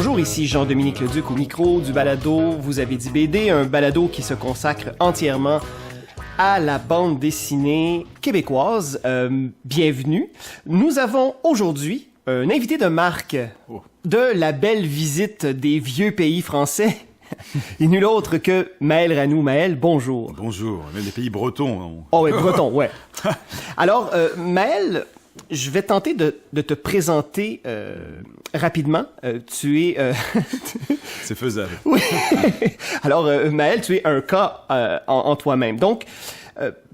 Bonjour, ici Jean-Dominique Leduc au micro du balado Vous avez dit BD, un balado qui se consacre entièrement à la bande dessinée québécoise. Bienvenue. Nous avons aujourd'hui un invité de marque de la belle visite des vieux pays français. Et nul autre que Maël Ranou. Maël, bonjour. Bonjour, même des pays bretons. Oh oui, breton, ouais. Alors, Maël, je vais tenter de te présenter rapidement. Tu es... C'est faisable. Oui. Alors, Maël, tu es un cas en toi-même. Donc,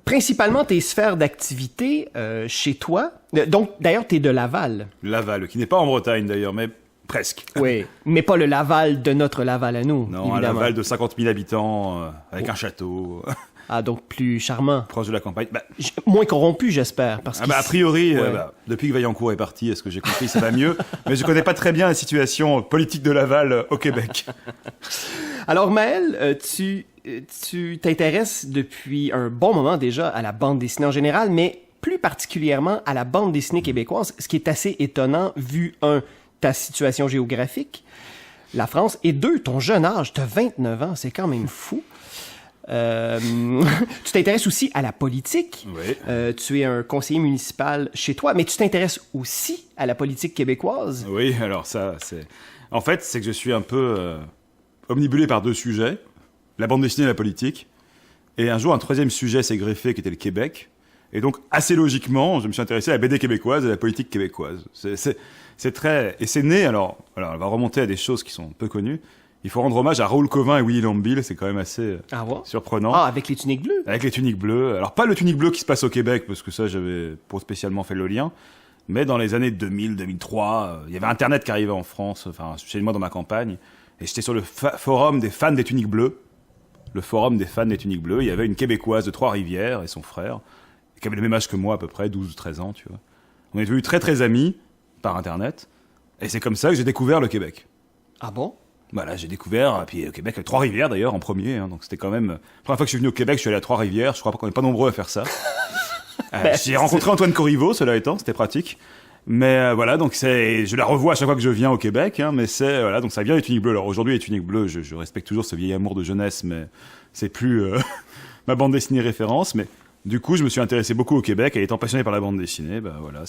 principalement, tes sphères d'activité chez toi. Donc, d'ailleurs, tu es de Laval. Laval, qui n'est pas en Bretagne d'ailleurs, mais presque. Oui, mais pas le Laval de notre Laval à nous, non, évidemment. Un Laval de 50 000 habitants, avec un château. Ah, donc plus charmant. Proche de la campagne. Moins corrompu, j'espère. Parce a priori, depuis que Vaillancourt est parti, est-ce que j'ai compris, ça va mieux. Mais je connais pas très bien la situation politique de Laval au Québec. Alors, Maël, tu t'intéresses depuis un bon moment déjà à la bande dessinée en général, mais plus particulièrement à la bande dessinée québécoise, ce qui est assez étonnant vu, ta situation géographique, la France, et deux, ton jeune âge, tu as 29 ans, c'est quand même fou. Tu t'intéresses aussi à la politique. Oui. Tu es un conseiller municipal chez toi, mais tu t'intéresses aussi à la politique québécoise. Oui, alors ça, c'est... En fait, c'est que je suis un peu omnibulé par deux sujets, la bande dessinée et la politique. Et un jour, un troisième sujet s'est greffé, qui était le Québec. Et donc, assez logiquement, je me suis intéressé à la BD québécoise et à la politique québécoise. C'est très... Et c'est né, alors, on va remonter à des choses qui sont peu connues. Il faut rendre hommage à Raoul Cauvin et Willy Lambil, c'est quand même assez surprenant. Ah, avec les tuniques bleues. Avec les tuniques bleues. Alors, pas le tunique bleu qui se passe au Québec, parce que ça, j'avais pas spécialement fait le lien. Mais dans les années 2000, 2003, il y avait Internet qui arrivait en France, enfin, chez moi dans ma campagne. Et j'étais sur le forum des fans des tuniques bleues. Le forum des fans des tuniques bleues. Il y avait une Québécoise de Trois-Rivières et son frère, qui avait le même âge que moi, à peu près, 12 ou 13 ans, tu vois. On est devenus très, très amis par Internet. Et c'est comme ça que j'ai découvert le Québec. Ah bon? Voilà, j'ai découvert, puis au Québec, Trois-Rivières d'ailleurs, en premier, hein, donc c'était quand même... La première fois que je suis venu au Québec, je suis allé à Trois-Rivières, je crois qu'on n'est pas nombreux à faire ça. J'ai rencontré Antoine Corriveau, cela étant, c'était pratique. Mais voilà, donc je la revois à chaque fois que je viens au Québec, hein, mais voilà, donc ça vient les tuniques bleues. Alors aujourd'hui, les tuniques bleues, je respecte toujours ce vieil amour de jeunesse, mais c'est plus ma bande dessinée référence, mais... Du coup, je me suis intéressé beaucoup au Québec, et étant passionné par la bande dessinée, voilà,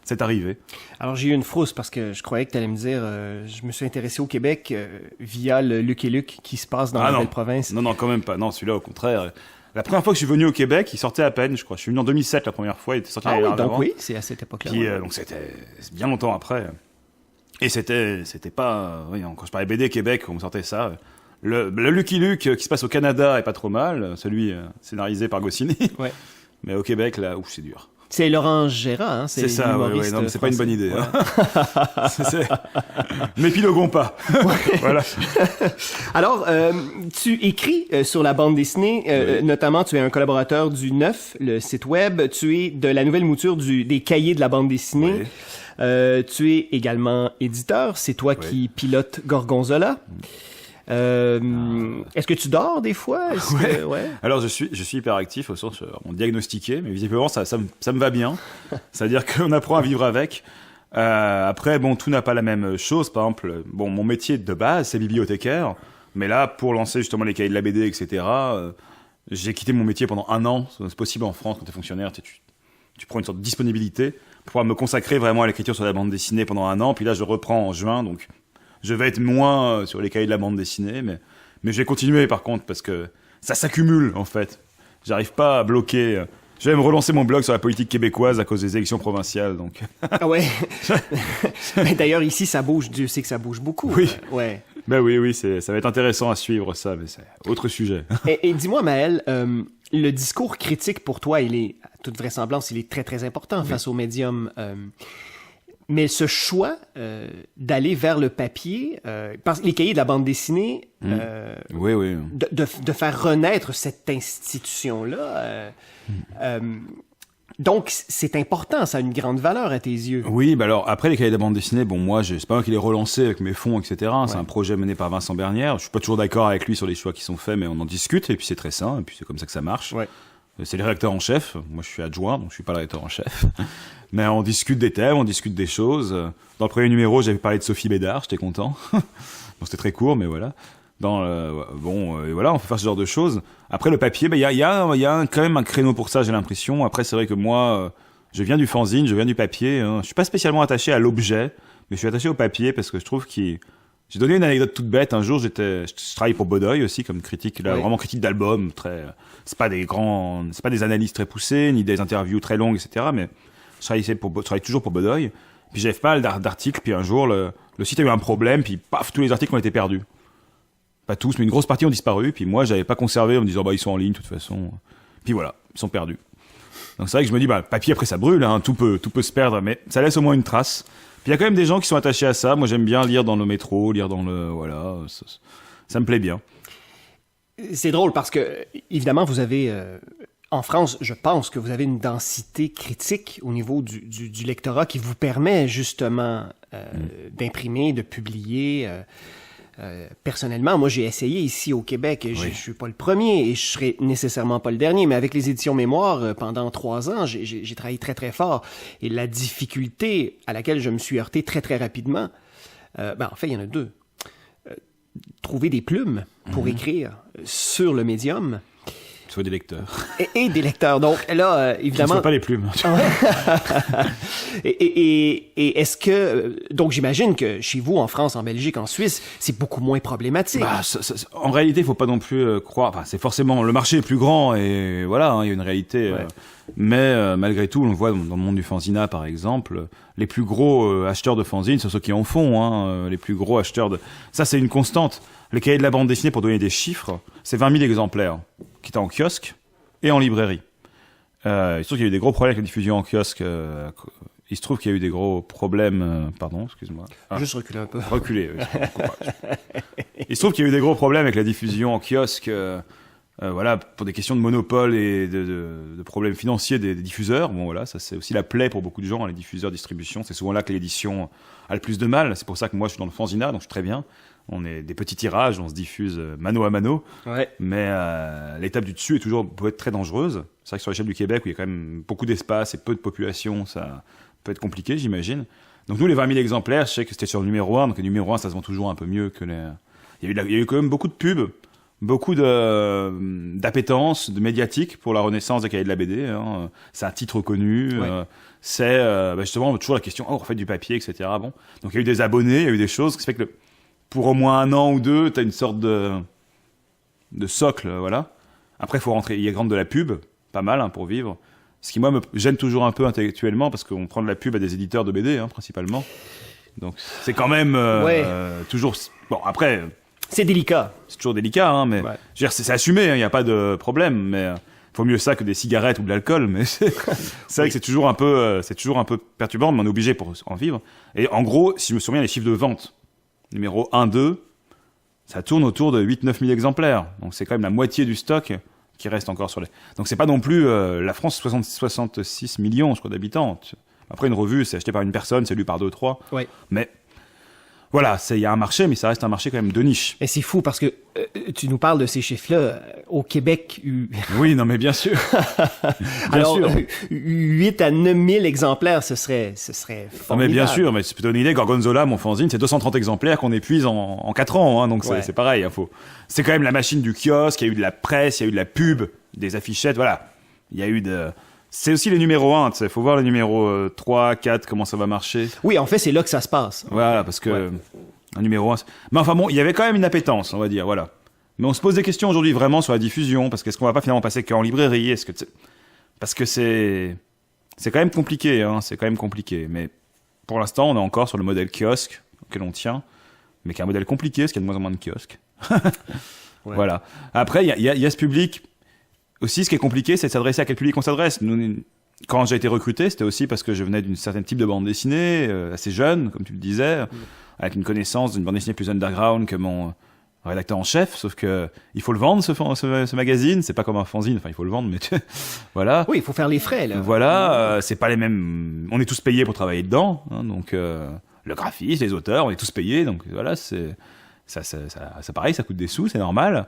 c'est arrivé. Alors, j'ai eu une frousse parce que je croyais que tu allais me dire je me suis intéressé au Québec via le Luc et Luc qui se passe dans la belle province. Non, quand même pas. Non, celui-là, au contraire. La première fois que je suis venu au Québec, il sortait à peine, je crois. Je suis venu en 2007 la première fois, il était sorti l'année donc avant. oui, c'est à cette époque-là. Puis, donc c'est bien longtemps après. Et c'était pas... Oui, quand je parlais BD Québec, on me sortait ça... Le Lucky Luke qui se passe au Canada est pas trop mal, celui scénarisé par Goscinny. Ouais. Mais au Québec, là, c'est dur. C'est Laurent Gérard, hein? C'est ça, oui, non, mais c'est pas une bonne idée. Ouais. Hein. M'épiloguons pas. Voilà. Alors, tu écris sur la bande dessinée, notamment tu es un collaborateur du Neuf, le site web, tu es de la nouvelle mouture des cahiers de la bande dessinée. Tu es également éditeur, c'est toi qui pilotes Gorgonzola. Est-ce que tu dors des fois? Alors je suis hyper actif au sens on diagnostiqué, mais visiblement ça me va bien. C'est-à-dire qu'on apprend à vivre avec. Après tout n'a pas la même chose. Par exemple, mon métier de base c'est bibliothécaire, mais là pour lancer justement les cahiers de la BD, etc. J'ai quitté mon métier pendant 1 an. C'est possible en France quand t'es fonctionnaire, tu prends une sorte de disponibilité pour pouvoir me consacrer vraiment à l'écriture sur la bande dessinée pendant 1 an. Puis là je reprends en juin, donc. Je vais être moins sur les cahiers de la bande dessinée, mais je vais continuer par contre, parce que ça s'accumule en fait. J'arrive pas à bloquer. Je vais me relancer mon blog sur la politique québécoise à cause des élections provinciales, donc. Ah ouais. Mais d'ailleurs ici ça bouge, Dieu sait que ça bouge beaucoup. Oui. Ouais. Oui, ça va être intéressant à suivre ça, mais c'est autre sujet. Et dis-moi Maël, le discours critique pour toi, il est, à toute vraisemblance, il est très très important face au médium. Mais ce choix d'aller vers le papier, parce que les cahiers de la bande dessinée, oui. De faire renaître cette institution-là, donc c'est important, ça a une grande valeur à tes yeux. Oui, alors après les cahiers de la bande dessinée, moi, c'est pas moi qui l'ai relancé avec mes fonds, etc. C'est un projet mené par Vincent Bernière. Je suis pas toujours d'accord avec lui sur les choix qui sont faits, mais on en discute, et puis c'est très sain, et puis c'est comme ça que ça marche. Ouais. C'est le rédacteur en chef. Moi, je suis adjoint, donc je suis pas le rédacteur en chef. Mais on discute des thèmes, on discute des choses. Dans le premier numéro, j'avais parlé de Sophie Bédard, j'étais content. Bon, c'était très court, mais voilà. Et voilà, on peut faire ce genre de choses. Après, le papier, il y a quand même un créneau pour ça, j'ai l'impression. Après, c'est vrai que moi, je viens du fanzine, je viens du papier. Hein. Je suis pas spécialement attaché à l'objet, mais je suis attaché au papier parce que je trouve qu'il... J'ai donné une anecdote toute bête. Un jour, je travaille pour Bodoy aussi comme critique, là, vraiment critique d'album. C'est pas des analyses très poussées, ni des interviews très longues, etc. Mais je travaille toujours pour Bodoy. Puis j'avais pas mal d'articles. Puis un jour, le site a eu un problème. Puis paf, tous les articles ont été perdus. Pas tous, mais une grosse partie ont disparu. Puis moi, j'avais pas conservé en me disant, ils sont en ligne, de toute façon. Puis voilà, ils sont perdus. Donc c'est vrai que je me dis, papier après ça brûle, hein, tout peut se perdre, mais ça laisse au moins une trace. Puis il y a quand même des gens qui sont attachés à ça. Moi, j'aime bien lire dans le métro, voilà, ça me plaît bien. C'est drôle parce que, évidemment, vous avez, en France, je pense que vous avez une densité critique au niveau du lectorat qui vous permet justement d'imprimer, de publier. Personnellement, moi, j'ai essayé ici au Québec. Je suis pas le premier et je serai nécessairement pas le dernier. Mais avec les éditions Mémoire, pendant 3 ans, j'ai travaillé très, très fort. Et la difficulté à laquelle je me suis heurté très, très rapidement, en fait, il y en a 2. Trouver des plumes pour écrire sur le médium. Soit des lecteurs. Et des lecteurs. Donc là, évidemment... Qui ne pas les plumes. et est-ce que... Donc j'imagine que chez vous, en France, en Belgique, en Suisse, c'est beaucoup moins problématique. En réalité, il ne faut pas non plus croire... Enfin, c'est forcément... Le marché est plus grand et voilà, il y a une réalité. Ouais. Mais malgré tout, on le voit dans le monde du fanzina, par exemple, les plus gros acheteurs de fanzines, c'est ceux qui en font. Hein, les plus gros acheteurs de... Ça, c'est une constante. Le cahier de la bande dessinée, pour donner des chiffres, c'est 20 000 exemplaires qui étaient en kiosque et en librairie. Il se trouve qu'il y a eu des gros problèmes avec la diffusion en kiosque. Il se trouve qu'il y a eu des gros problèmes... pardon, excuse-moi. Juste reculer un peu. Reculer, oui. Il se trouve qu'il y a eu des gros problèmes avec la diffusion en kiosque, voilà, pour des questions de monopole et de problèmes financiers des diffuseurs. Bon, voilà, ça c'est aussi la plaie pour beaucoup de gens, les diffuseurs, distribution. C'est souvent là que l'édition a le plus de mal. C'est pour ça que moi, je suis dans le fanzina, donc je suis très bien. On est des petits tirages, on se diffuse mano à mano. Ouais. Mais l'étape du dessus peut être très dangereuse. C'est vrai que sur l'échelle du Québec, où il y a quand même beaucoup d'espace et peu de population, ça peut être compliqué, j'imagine. Donc nous, les 20 000 exemplaires, je sais que c'était sur le numéro 1. Donc le numéro 1, ça se vend toujours un peu mieux que les... Il y a eu quand même beaucoup de pubs, beaucoup d'appétence, de médiatique pour la renaissance des cahiers de la BD. Hein. C'est un titre connu. Ouais. C'est justement toujours la question, on refait du papier, etc. Bon. Donc il y a eu des abonnés, il y a eu des choses, ce qui fait que pour au moins 1 an ou 2, t'as une sorte de socle, voilà. Après, il faut rentrer, il y a de la pub, pas mal, hein, pour vivre. Ce qui, moi, me gêne toujours un peu intellectuellement, parce qu'on prend de la pub à des éditeurs de BD, hein, principalement. Donc, c'est quand même toujours... Bon, après... C'est délicat. C'est toujours délicat, hein, mais... Ouais. Je veux dire, c'est assumé, il n'y a pas de problème, mais... Faut mieux ça que des cigarettes ou de l'alcool, mais c'est vrai que c'est toujours un peu perturbant, mais on est obligé pour en vivre. Et en gros, si je me souviens, les chiffres de vente, numéro 1, 2, ça tourne autour de 8-9 000 exemplaires. Donc c'est quand même la moitié du stock qui reste encore sur les... Donc c'est pas non plus... la France, 66 millions, je crois, d'habitants. Après, une revue, c'est acheté par une personne, c'est lu par 2-3. Ouais. Mais voilà, il y a un marché, mais ça reste un marché quand même de niche. Et c'est fou parce que tu nous parles de ces chiffres-là. Au Québec... Oui, non, mais bien sûr. Alors, 8 à 9 000 exemplaires, ce serait formidable. Non, mais bien sûr, mais c'est plutôt une idée. Gorgonzola, mon fanzine, c'est 230 exemplaires qu'on épuise en 4 ans. Hein, donc c'est pareil. Hein, c'est quand même la machine du kiosque, il y a eu de la presse, il y a eu de la pub, des affichettes, voilà. Il y a eu de... C'est aussi les numéros 1, il faut voir les numéros 3, 4, comment ça va marcher. Oui, en fait, c'est là que ça se passe. Voilà, parce que un numéro 1... Mais enfin bon, il y avait quand même une appétence, on va dire, voilà. Mais on se pose des questions aujourd'hui vraiment sur la diffusion, parce qu'est-ce qu'on va pas finalement passer qu'en librairie, parce que c'est quand même compliqué, hein, c'est quand même compliqué. Mais pour l'instant, on est encore sur le modèle kiosque, auquel on tient, mais qui est un modèle compliqué, parce qu'il y a de moins en moins de kiosques. Voilà. Après, il y a ce public... Aussi, ce qui est compliqué, c'est de s'adresser à quel public on s'adresse. Nous, quand j'ai été recruté, c'était aussi parce que je venais d'une certaine type de bande dessinée, assez jeune, comme tu le disais, avec une connaissance d'une bande dessinée plus underground que mon rédacteur en chef. Sauf que il faut le vendre, ce magazine. C'est pas comme un fanzine. Enfin, il faut le vendre, mais voilà. Oui, il faut faire les frais, là. Voilà, c'est pas les mêmes. On est tous payés pour travailler dedans, hein, donc le graphiste, les auteurs, on est tous payés. Donc voilà, ça pareil, ça coûte des sous, c'est normal.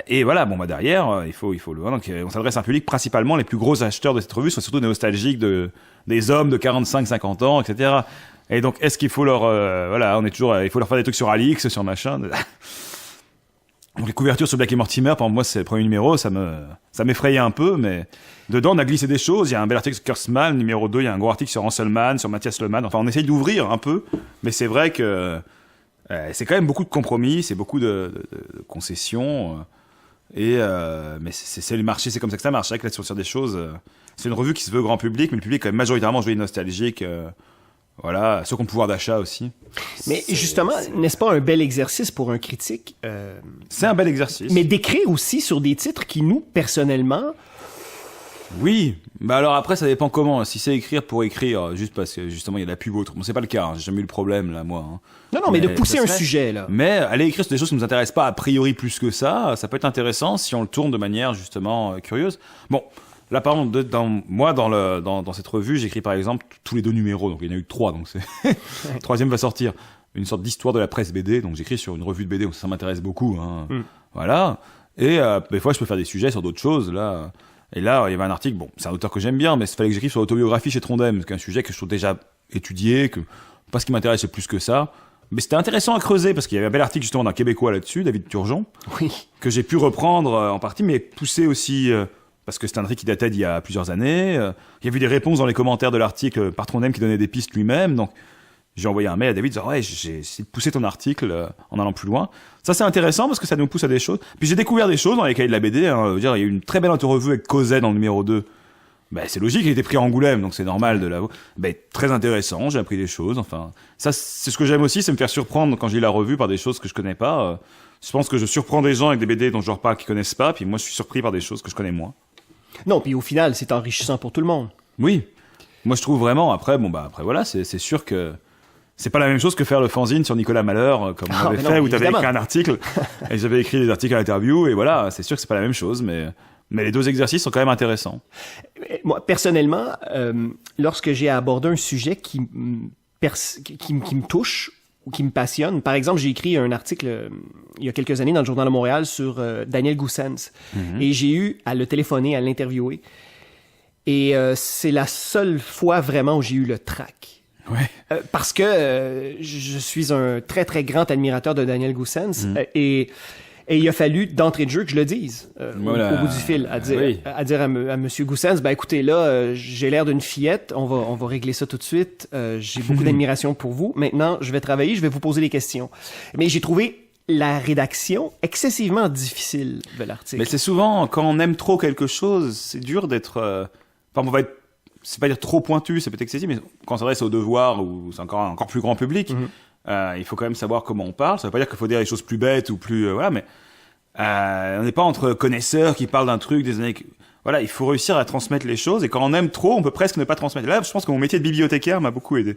Et voilà, bon bah derrière, il faut donc on s'adresse à un public principalement les plus gros acheteurs de cette revue sont surtout des nostalgiques des hommes de 45-50 ans, etc. Et donc est-ce qu'il faut leur voilà, on est toujours il faut leur faire des trucs sur Alix, sur machin. Donc les couvertures sur Black et Mortimer, par exemple, moi c'est le premier numéro, ça m'effrayait un peu, mais dedans on a glissé des choses. Il y a un bel article sur Kurtzman, numéro 2, il y a un gros article sur Hanselman, sur Matthias Lehmann. Enfin on essaye d'ouvrir un peu, mais c'est vrai que c'est quand même beaucoup de compromis, c'est beaucoup de concessions. Mais c'est le marché, c'est comme ça que ça marche. C'est vrai que là sur des choses, c'est une revue qui se veut grand public, mais le public est quand même majoritairement joyeux nostalgique. Voilà, ceux qui ont le pouvoir d'achat aussi. Mais justement, n'est-ce pas un bel exercice pour un critique C'est un bel exercice. Mais d'écrire aussi sur des titres qui, nous, personnellement... Oui, bah alors après ça dépend comment. Si c'est écrire pour écrire, juste parce que justement il y a de la pub ou autre. Bon, c'est pas le cas, hein. J'ai jamais eu le problème là, moi. Hein. Non, mais de pousser un sujet là. Mais aller écrire sur des choses qui nous intéressent pas a priori plus que ça peut être intéressant si on le tourne de manière justement curieuse. Bon, là par exemple, dans cette revue, j'écris par exemple tous les 2 numéros, donc il y en a eu 3, donc c'est le 3e va sortir. Une sorte d'histoire de la presse BD, donc j'écris sur une revue de BD, donc ça m'intéresse beaucoup. Hein. Voilà. Et des fois je peux faire des sujets sur d'autres choses là. Et là, il y avait un article, bon, c'est un auteur que j'aime bien, mais il fallait que j'écrive sur l'autobiographie chez Trondheim, c'est un sujet que je trouve déjà étudié, pas ce qui m'intéresse plus que ça. Mais c'était intéressant à creuser, parce qu'il y avait un bel article justement d'un Québécois là-dessus, David Turgeon, que j'ai pu reprendre en partie, mais pousser aussi, parce que c'était un article qui datait d'il y a plusieurs années. Il y avait des réponses dans les commentaires de l'article par Trondheim qui donnait des pistes lui-même, donc j'ai envoyé un mail à David disant ouais, j'ai essayé de pousser ton article en allant plus loin. Ça c'est intéressant parce que ça nous pousse à des choses. Puis j'ai découvert des choses dans les cahiers de la BD. Hein. Il y a eu une très belle interview avec Cosette dans le numéro 2. Ben c'est logique, il était pris à Angoulême, donc c'est normal de l'avoir. Ben très intéressant, j'ai appris des choses. Enfin, ça c'est ce que j'aime aussi, c'est me faire surprendre quand je lis la revue par des choses que je connais pas. Je pense que je surprends des gens avec des BD dont je leur parle qui connaissent pas, puis moi je suis surpris par des choses que je connais moins. Non, puis au final c'est enrichissant pour tout le monde. Oui, moi je trouve vraiment. Après voilà, c'est sûr que. C'est pas la même chose que faire le fanzine sur Nicolas Malheur, comme on avait fait, où t'avais écrit un article, et j'avais écrit des articles à l'interview, et voilà, c'est sûr que c'est pas la même chose, mais les 2 exercices sont quand même intéressants. Moi, personnellement, lorsque j'ai abordé un sujet qui me touche, ou qui me passionne, par exemple, j'ai écrit un article il y a quelques années dans le Journal de Montréal sur Daniel Goossens, et j'ai eu à le téléphoner, à l'interviewer, et c'est la seule fois vraiment où j'ai eu le trac. Ouais. Parce que je suis un très très grand admirateur de Daniel Goossens et il a fallu d'entrée de jeu que je le dise au bout du fil à dire à monsieur Goossens, ben écoutez là j'ai l'air d'une fillette, on va régler ça tout de suite, j'ai beaucoup d'admiration pour vous, maintenant je vais travailler, je vais vous poser des questions. Mais j'ai trouvé la rédaction excessivement difficile de l'article. Mais c'est souvent quand on aime trop quelque chose, c'est dur d'être on va être c'est pas dire trop pointu, c'est peut-être excessif, mais quand on s'adresse au devoir ou c'est encore plus grand public, il faut quand même savoir comment on parle. Ça veut pas dire qu'il faut dire les choses plus bêtes ou plus voilà, mais on n'est pas entre connaisseurs qui parlent d'un truc des années. Voilà, il faut réussir à transmettre les choses et quand on aime trop, on peut presque ne pas transmettre. Là, je pense que mon métier de bibliothécaire m'a beaucoup aidé.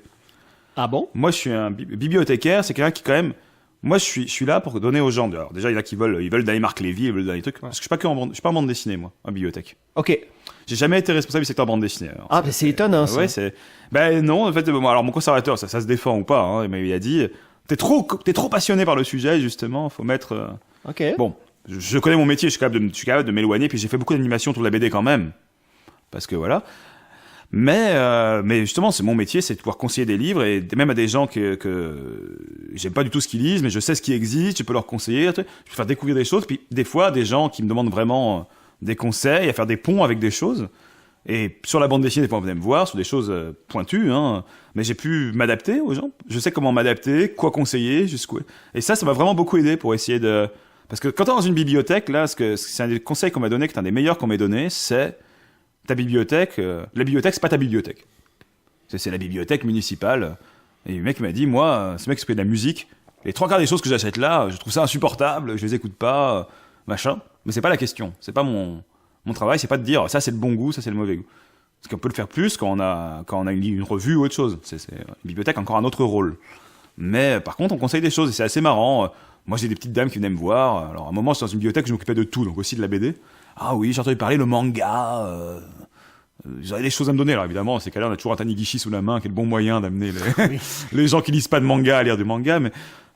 Ah bon? Moi, je suis un bibliothécaire, c'est quelqu'un qui quand même. Moi, je suis là pour donner aux gens. Alors, déjà, il y en a qui veulent d'aller Marc Lévy, ils veulent d'aller des trucs. Parce que je suis pas en bande dessinée, moi, en bibliothèque. Ok. J'ai jamais été responsable du secteur bande dessinée. Alors, ben c'est étonnant, ça. Ouais, non, en fait, alors mon conservateur, ça se défend ou pas, hein, mais il a dit, t'es trop passionné par le sujet, justement, faut mettre. Ok. Bon, je connais mon métier, je suis capable de m'éloigner, puis j'ai fait beaucoup d'animation autour de la BD quand même, parce que voilà. Mais justement, c'est mon métier, c'est de pouvoir conseiller des livres et même à des gens que j'aime pas du tout ce qu'ils lisent, mais je sais ce qui existe, je peux leur conseiller, je peux faire découvrir des choses. Puis des fois, des gens qui me demandent vraiment des conseils, à faire des ponts avec des choses. Et sur la bande dessinée, des fois, on venait me voir sur des choses pointues, hein. Mais j'ai pu m'adapter aux gens. Je sais comment m'adapter, quoi conseiller, jusqu'où. Et ça m'a vraiment beaucoup aidé pour essayer de. Parce que quand t'es dans une bibliothèque, là, c'est un des conseils qu'on m'a donné, qui est un des meilleurs qu'on m'a donné, c'est ta bibliothèque, la bibliothèque, c'est pas ta bibliothèque. C'est la bibliothèque municipale. Et le mec m'a dit, moi, ce mec qui fait de la musique, les 3/4 des choses que j'achète là, je trouve ça insupportable, je les écoute pas, machin. Mais c'est pas la question. C'est pas mon travail, c'est pas de dire, ça c'est le bon goût, ça c'est le mauvais goût. Parce qu'on peut le faire plus quand on a une revue ou autre chose. Une bibliothèque a encore un autre rôle. Mais par contre, on conseille des choses et c'est assez marrant. Moi, j'ai des petites dames qui venaient me voir. Alors, à un moment, j'étais dans une bibliothèque, je m'occupais de tout, donc aussi de la BD. Ah oui, j'ai entendu parler le manga. J'avais des choses à me donner. Alors évidemment, c'est qu'à là, on a toujours un Taniguchi sous la main, qui est le bon moyen d'amener les gens qui lisent pas de manga à lire du manga.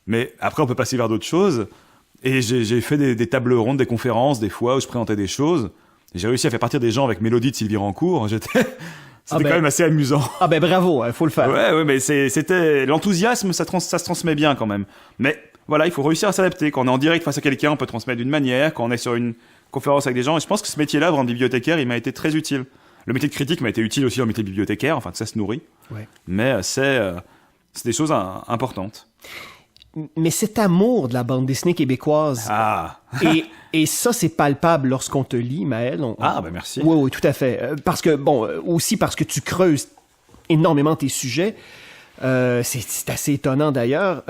Mais après, on peut passer vers d'autres choses. Et j'ai fait des tables rondes, des conférences, des fois où je présentais des choses. Et j'ai réussi à faire partir des gens avec Mélodie de Sylvie Rancourt. C'était quand même assez amusant. Ah ben bravo, faut le faire. Ouais, mais c'était l'enthousiasme, ça se transmet bien quand même. Mais voilà, il faut réussir à s'adapter. Quand on est en direct face à quelqu'un, on peut transmettre d'une manière. Quand on est sur une conférence avec des gens, et je pense que ce métier-là, vraiment bibliothécaire, il m'a été très utile. Le métier de critique m'a été utile aussi dans le métier de bibliothécaire. Enfin, ça se nourrit. Ouais. Mais c'est des choses importantes. Mais cet amour de la bande dessinée québécoise, et ça, c'est palpable lorsqu'on te lit, Maël. Merci. Oui, tout à fait. Parce que, aussi parce que tu creuses énormément tes sujets. C'est assez étonnant, d'ailleurs.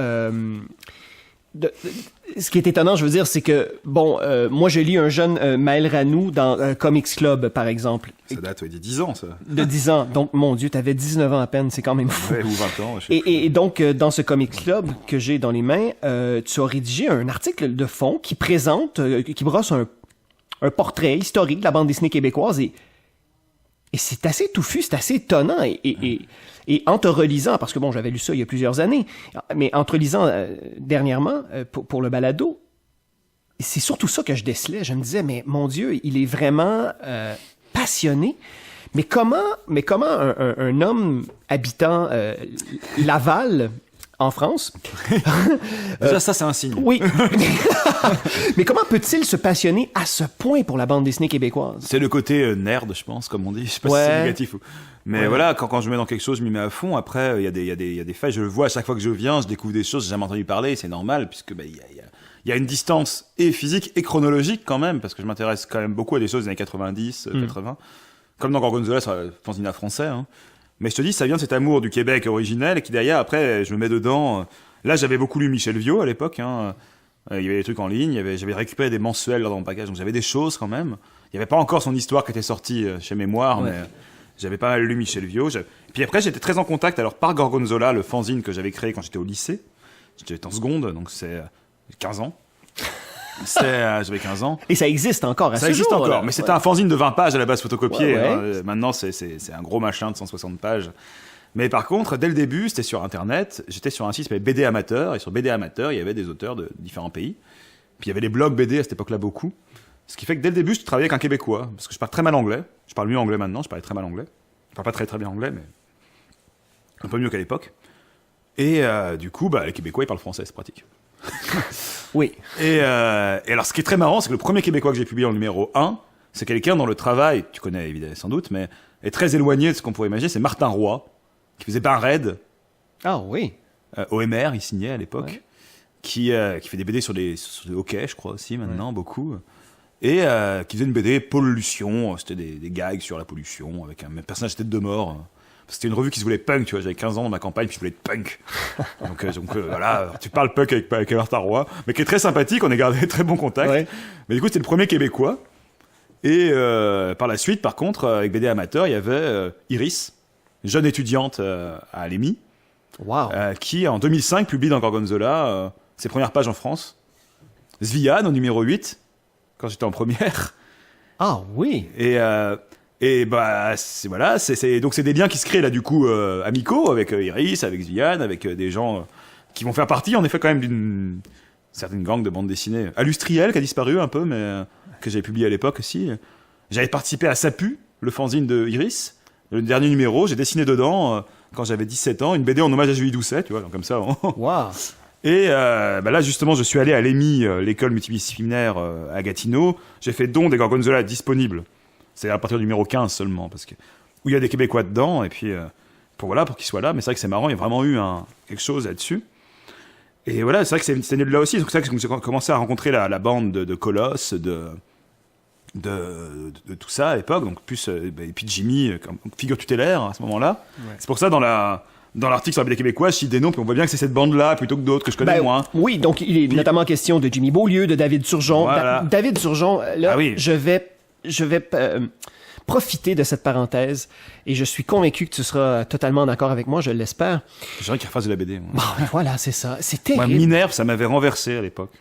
Ce qui est étonnant, je veux dire, c'est que, moi, je lis un jeune Maël Ranou dans Comics Club, par exemple. Ça date, il y a 10 ans, ça. De 10 ans. Donc, mon Dieu, t'avais 19 ans à peine, c'est quand même fou. Ouais, ou 20 ans. Et donc, dans ce Comics Club que j'ai dans les mains, tu as rédigé un article de fond qui présente, qui brosse un portrait historique de la bande dessinée québécoise et c'est assez touffu, c'est assez étonnant et en te relisant, parce que j'avais lu ça il y a plusieurs années, mais en te relisant dernièrement pour le balado, c'est surtout ça que je décelais. Je me disais, mais mon Dieu, il est vraiment passionné. Mais comment un homme habitant Laval, en France... Déjà, ça, c'est un signe. Oui. Mais comment peut-il se passionner à ce point pour la bande dessinée québécoise? C'est le côté nerd, je pense, comme on dit. Je sais pas si c'est négatif ou... Mais voilà, quand je me mets dans quelque chose, je m'y mets à fond. Après, il y a des faits, je le vois à chaque fois que je viens, je découvre des choses, j'ai jamais entendu parler, c'est normal, puisque il y a une distance et physique et chronologique quand même, parce que je m'intéresse quand même beaucoup à des choses des années 90, 80. Comme dans Gorgonzola, sur le fanzine français, hein. Mais je te dis, ça vient de cet amour du Québec originel, et qui derrière, après, je me mets dedans. Là, j'avais beaucoup lu Michel Viau à l'époque, hein. Il y avait des trucs en ligne, j'avais récupéré des mensuels dans mon package, donc j'avais des choses quand même. Il n'y avait pas encore son histoire qui était sortie chez Mémoire, mais j'avais pas mal lu Michel Viau. Puis après, j'étais très en contact, alors par Gorgonzola, le fanzine que j'avais créé quand j'étais au lycée. J'étais en seconde, donc c'est 15 ans. J'avais 15 ans. Et ça existe encore Ça existe encore, là. Mais c'était un fanzine de 20 pages à la base photocopié. Ouais. Maintenant, c'est un gros machin de 160 pages. Mais par contre, dès le début, c'était sur Internet. J'étais sur un site qui s'appelait BD Amateur. Et sur BD Amateur, il y avait des auteurs de différents pays. Puis il y avait les blogs BD à cette époque-là beaucoup. Ce qui fait que dès le début, je travaillais avec un Québécois. Parce que je parle très mal anglais. Je parle mieux anglais maintenant, je parlais très mal anglais. Je parle pas très très bien anglais, mais un peu mieux qu'à l'époque. Et du coup, les Québécois, ils parlent français, c'est pratique. Oui. Et alors, ce qui est très marrant, c'est que le premier Québécois que j'ai publié en numéro 1, c'est quelqu'un dont le travail, tu connais évidemment sans doute, mais est très éloigné de ce qu'on pourrait imaginer, c'est Martin Roy, qui faisait Ben Raid. Ah oui. OMR, il signait à l'époque. Qui fait des BD sur le hockey, je crois aussi, maintenant, beaucoup. Et qui faisait une BD pollution, c'était des gags sur la pollution, avec un personnage tête de mort. C'était une revue qui se voulait punk, tu vois, j'avais 15 ans dans ma campagne, puis je voulais être punk. Donc voilà, tu parles punk avec Martin Roy, mais qui est très sympathique, on a gardé très bon contact. Ouais. Mais du coup, c'était le premier Québécois. Et par la suite, par contre, avec BD Amateur, il y avait Iris, jeune étudiante à l'EMI, qui en 2005 publie dans Gorgonzola ses premières pages en France. Zvian au numéro 8, quand j'étais en première. Ah oui. Donc c'est des liens qui se créent là du coup amicaux avec Iris, avec Zvian, avec des gens qui vont faire partie en effet quand même d'une certaine gang de bande dessinée. Allustriel qui a disparu un peu, mais que j'avais publié à l'époque aussi. J'avais participé à Sapu, le fanzine de Iris, le dernier numéro. J'ai dessiné dedans quand j'avais 17 ans une BD en hommage à Julie Doucet, tu vois, donc comme ça. Waouh. Et là justement, je suis allé à l'EMI, l'école multidisciplinaire à Gatineau. J'ai fait don des Gorgonzola disponibles. C'est à partir du numéro 15 seulement, parce que où il y a des Québécois dedans, et puis pour qu'ils soient là. Mais c'est vrai que c'est marrant, il y a vraiment eu quelque chose là-dessus. Et voilà, c'est vrai que c'est né de là aussi. C'est ça que j'ai commencé à rencontrer la bande de Colosse, de tout ça à l'époque. Donc plus et puis Jimmy comme figure tutélaire à ce moment-là. Ouais. C'est pour ça dans l'article sur la BD québécoise, je cite des noms, puis on voit bien que c'est cette bande-là plutôt que d'autres que je connais moins. Oui, donc il est notamment question de Jimmy Beaulieu, de David Turgeon. Voilà. David Turgeon, là, je vais profiter de cette parenthèse et je suis convaincu que tu seras totalement d'accord avec moi, je l'espère. J'aimerais qu'il refasse de la BD. Voilà, c'est ça. C'est terrible. Moi, Minerve, ça m'avait renversé à l'époque.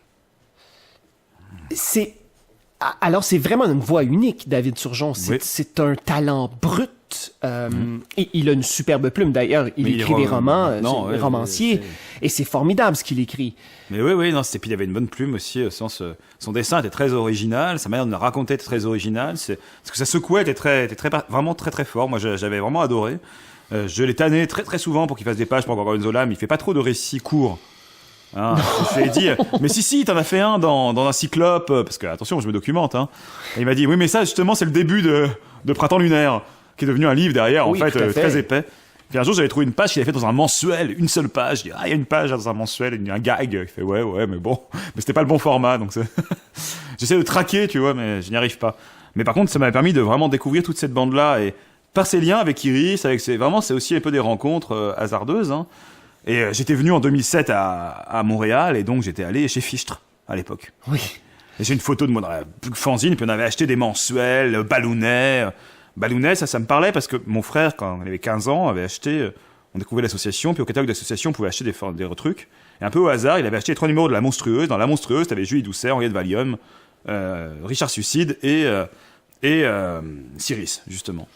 Alors, c'est vraiment une voix unique, David Turgeon. Oui. C'est un talent brut. Et il a une superbe plume. D'ailleurs, il écrit des romans, romancier, et c'est formidable ce qu'il écrit. Mais oui, non, puis il avait une bonne plume aussi, au sens, son dessin était très original, sa manière de le raconter était très originale, parce que ça secouait, était vraiment très très fort. Moi, j'avais vraiment adoré. Je l'ai tanné très très souvent pour qu'il fasse des pages pour Gorgonzola, mais il fait pas trop de récits courts. Hein, je lui ai dit, mais si, t'en as fait un dans un cyclope, parce que attention, je me documente. Hein. Et il m'a dit, oui, mais ça justement, c'est le début de Printemps lunaire, qui est devenu un livre derrière, oui, en fait, très épais. Puis un jour, j'avais trouvé une page qu'il avait faite dans un mensuel, une seule page. Je dis, il y a une page dans un mensuel, il y a un gag. Il fait, ouais, mais bon, mais c'était pas le bon format, donc j'essaie de traquer, tu vois, mais je n'y arrive pas. Mais par contre, ça m'a permis de vraiment découvrir toute cette bande-là, et par ses liens avec Iris, c'est aussi un peu des rencontres hasardeuses, hein. Et j'étais venu en 2007 à Montréal, et donc j'étais allé chez Fichtre, à l'époque. Oui. Et j'ai une photo de moi dans la fanzine, puis on avait acheté des mensuels, Ballounet. Ballounet, ça me parlait parce que mon frère, quand il avait 15 ans, avait acheté, on découvrait l'association, puis au catalogue d'association, on pouvait acheter des trucs. Et un peu au hasard, il avait acheté les 3 numéros de La Monstrueuse. Dans La Monstrueuse, t'avais Julie Doucet, Henriette Valium, Richard Suicide et Cyrus, justement.